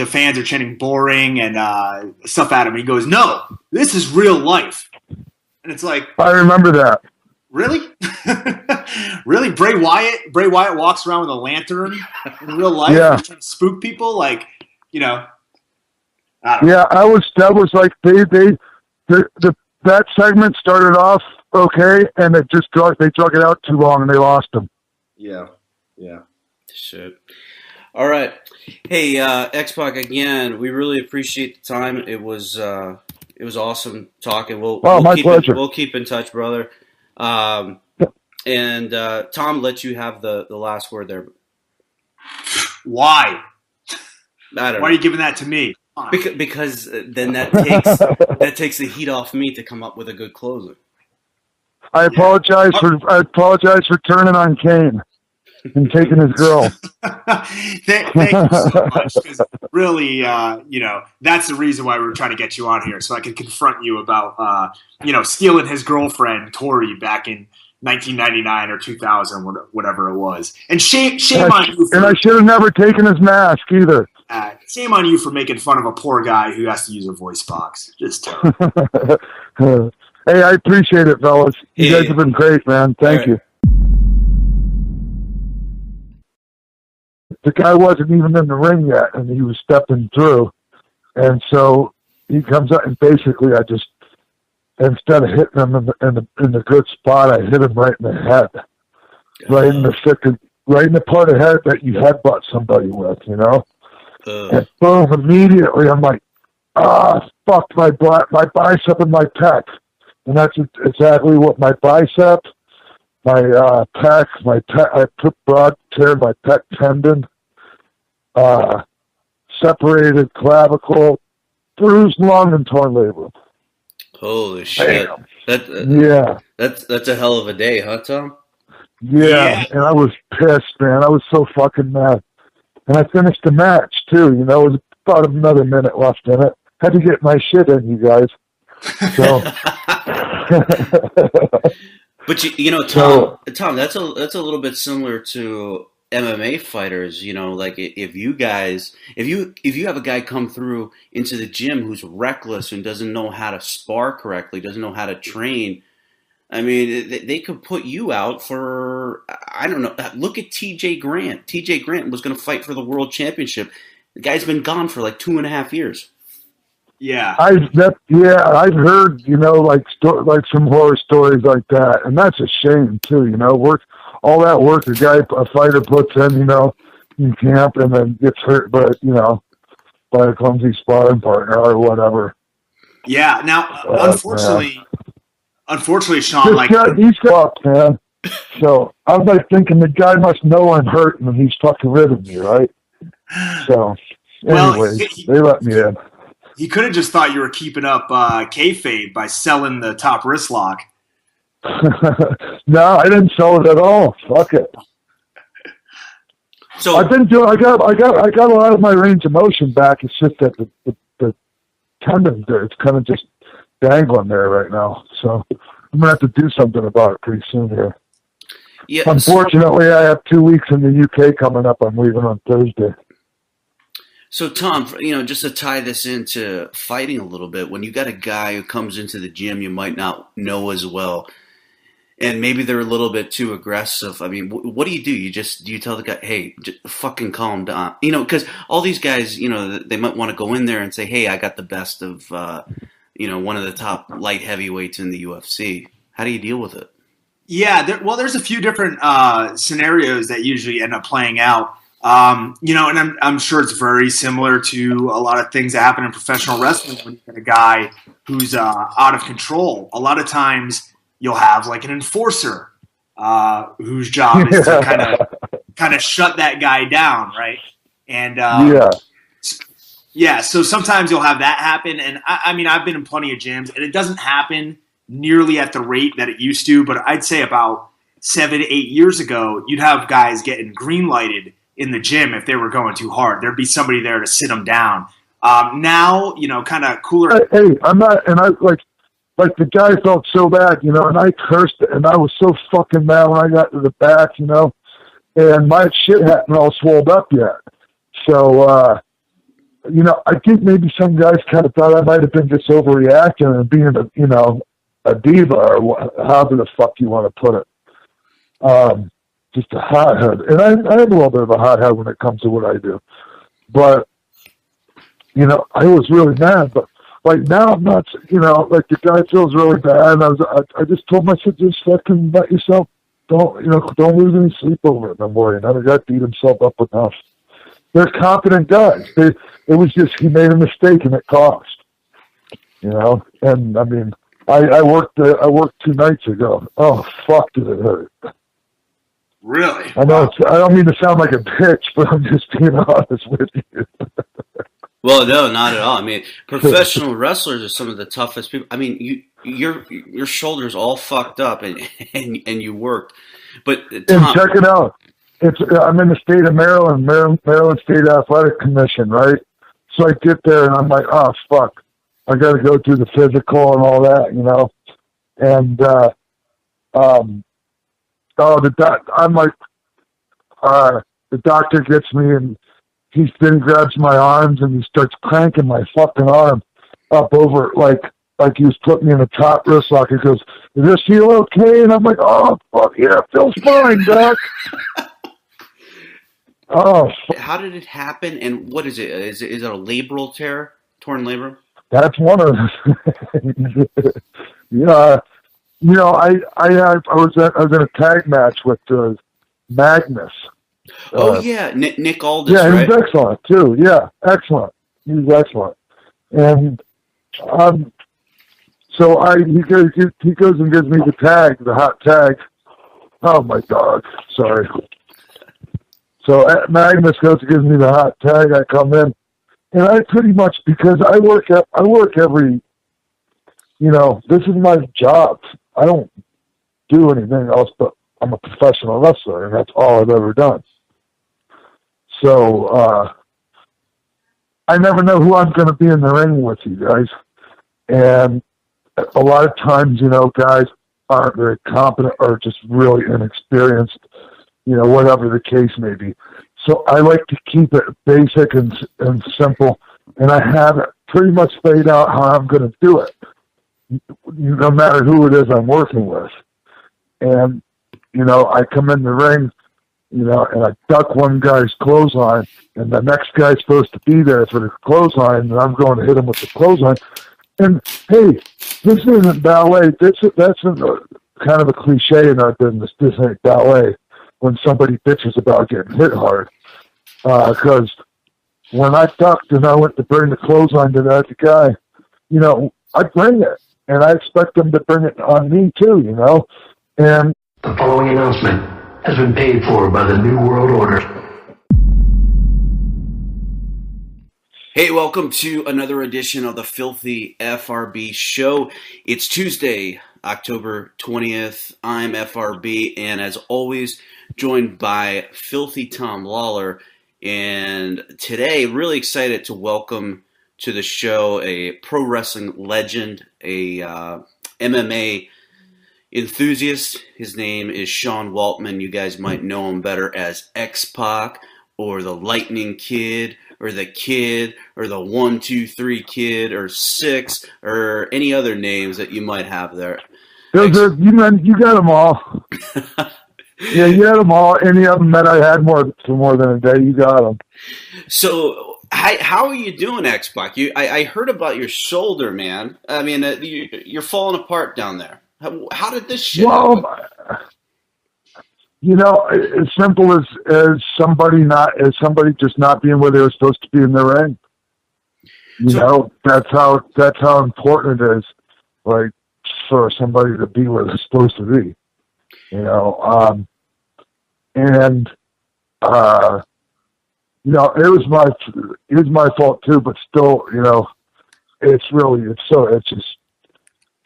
fans are chanting boring and stuff at him. He goes, no, this is real life. And it's like. I remember that. Really? Really? Bray Wyatt walks around with a lantern in real life and trying to spook people? Like, I don't know. Yeah, that was like that segment started off okay, and they drug it out too long and they lost them. Yeah. Shit. All right. Hey, X-Pac, again, we really appreciate the time. It was awesome talking. My pleasure. We'll keep in touch, brother. And Tom, let you have the last word there. Why? I don't know. Why are you giving that to me? Because then that takes the heat off me to come up with a good closer. I apologize for turning on Kane and taking his girl. Thank you so much. Because really, that's the reason why we were trying to get you on here, so I can confront you about, stealing his girlfriend, Tori, back in 1999 or 2000, whatever it was. And shame on you. And I should have never taken his mask either. Shame on you for making fun of a poor guy who has to use a voice box. Just terrible. Hey, I appreciate it, fellas. You guys have been great, man. Thank you. The guy wasn't even in the ring yet, and he was stepping through. And so he comes up, and basically I just, instead of hitting him in the good spot, I hit him right in the head. Right in the part of the head that you headbutt somebody with, And boom, immediately I'm like, fuck, my bicep and my pec. And that's exactly what my bicep, my pec, I took broad tear my pec tendon, separated clavicle, bruised lung, and torn labrum. Holy shit! That's a hell of a day, huh, Tom? Yeah, and I was pissed, man. I was so fucking mad. And I finished the match too. It was about another minute left in it. Had to get my shit in, you guys. So. But Tom, that's a little bit similar to MMA fighters, like if you have a guy come through into the gym who's reckless and doesn't know how to spar correctly, doesn't know how to train, I mean, they could put you out for, I don't know. Look at TJ Grant. TJ Grant was going to fight for the world championship. The guy's been gone for like 2.5 years. Yeah. I've heard, like some horror stories like that, and that's a shame too. All that work a fighter puts in, in camp, and then gets hurt, by a clumsy sparring partner or whatever. Yeah. Now, unfortunately, Sean, he's fucked, man. So I was thinking the guy must know I'm hurt, and he's fucking rid of me, right? So, anyway, they let me in. He could have just thought you were keeping up kayfabe by selling the top wrist lock. No, I didn't sell it at all. Fuck it. So I've been doing. I got a lot of my range of motion back. It's just that the tendon there, it's kind of just dangling there right now. So I'm gonna have to do something about it pretty soon here. Yeah. Unfortunately, I have 2 weeks in the UK coming up. I'm leaving on Thursday. So Tom, just to tie this into fighting a little bit, when you got a guy who comes into the gym you might not know as well, and maybe they're a little bit too aggressive. I mean, what do? Do you tell the guy, hey, just fucking calm down? Because all these guys, they might want to go in there and say, hey, I got the best of, one of the top light heavyweights in the UFC. How do you deal with it? Yeah, there's a few different scenarios that usually end up playing out. And I'm sure it's very similar to a lot of things that happen in professional wrestling when you get a guy who's out of control. A lot of times you'll have like an enforcer whose job is to kind of shut that guy down, right? And so sometimes you'll have that happen. And I mean, I've been in plenty of gyms, and it doesn't happen nearly at the rate that it used to. But I'd say about 7 to 8 years ago, you'd have guys getting green lighted in the gym if they were going too hard. There'd be somebody there to sit them down. Now, kind of cooler. Hey, I'm not, and I like the guy felt so bad, and I cursed, and I was so fucking mad when I got to the back, and my shit hadn't all swelled up yet. So, I think maybe some guys kind of thought I might have been just overreacting and being a diva, or however the fuck you want to put it. Just a hothead. And I have a little bit of a hothead when it comes to what I do. But, I was really mad. But, now I'm not, the guy feels really bad. And I just told him, I said, just fucking let yourself, don't lose any sleep over it no more. The guy beat himself up enough. They're competent guys. It was just, he made a mistake and it cost. And, I mean, I worked 2 nights ago. Oh, fuck, did it hurt. Really? I know. I don't mean to sound like a bitch, but I'm just being honest with you. Well, no, not at all. I mean, professional wrestlers are some of the toughest people. I mean, your shoulders all fucked up, and you worked. But Tom, and check it out. I'm in the state of Maryland, Maryland State Athletic Commission, right? So I get there and I'm like, oh fuck, I got to go through the physical and all that, And I'm like, the doctor gets me and he then grabs my arms and he starts cranking my fucking arm up over like he was putting me in a top wrist lock. He goes, "Does this feel okay?" And I'm like, "Oh fuck yeah, it feels fine, doc." Oh, how did it happen? And what is it? Is it a labral tear, torn labrum? That's one of them. I was in a tag match with Magnus. Yeah, Nick Aldis. Yeah, right? He's excellent too. Yeah, excellent. He's excellent. And so he goes and gives me the tag, the hot tag. Oh my God, sorry. So Magnus goes and gives me the hot tag. I come in, and I pretty much, because I work every, this is my job. I don't do anything else, but I'm a professional wrestler, and that's all I've ever done. So I never know who I'm going to be in the ring with, you guys. And a lot of times, guys aren't very competent or just really inexperienced. whatever the case may be. So I like to keep it basic and simple, and I have it pretty much laid out how I'm going to do it, no matter who it is I'm working with. And, I come in the ring, and I duck one guy's clothesline, and the next guy's supposed to be there for the clothesline, and I'm going to hit him with the clothesline. And, hey, this isn't ballet. That's kind of a cliche in our business. This ain't ballet. When somebody bitches about getting hit hard. Because when I ducked and I went to bring the clothesline to that guy, I bring it. And I expect them to bring it on me too, And the following announcement has been paid for by the New World Order. Hey, welcome to another edition of the Filthy FRB show. It's Tuesday, October 20th. I'm FRB, and as always, joined by Filthy Tom Lawler. And today, really excited to welcome to the show a pro wrestling legend, a MMA enthusiast. His name is Sean Waltman. You guys might know him better as X-Pac or the Lightning Kid or the Kid or the 1, 2, 3 Kid or 6 or any other names that you might have there. You got them all. Yeah, you had them all. Any of them that I had for more than a day, you got them. So, how are you doing, X-Pac? I heard about your shoulder, man. I mean, you're falling apart down there. How did this shit happen? As simple as somebody just not being where they were supposed to be in the ring. That's how important it is, like, for somebody to be where they're supposed to be. It was my fault too, but still, it's just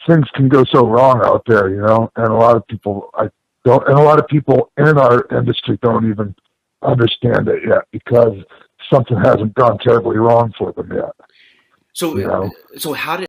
things can go so wrong out there, and a lot of people in our industry don't even understand it yet because something hasn't gone terribly wrong for them yet. So how did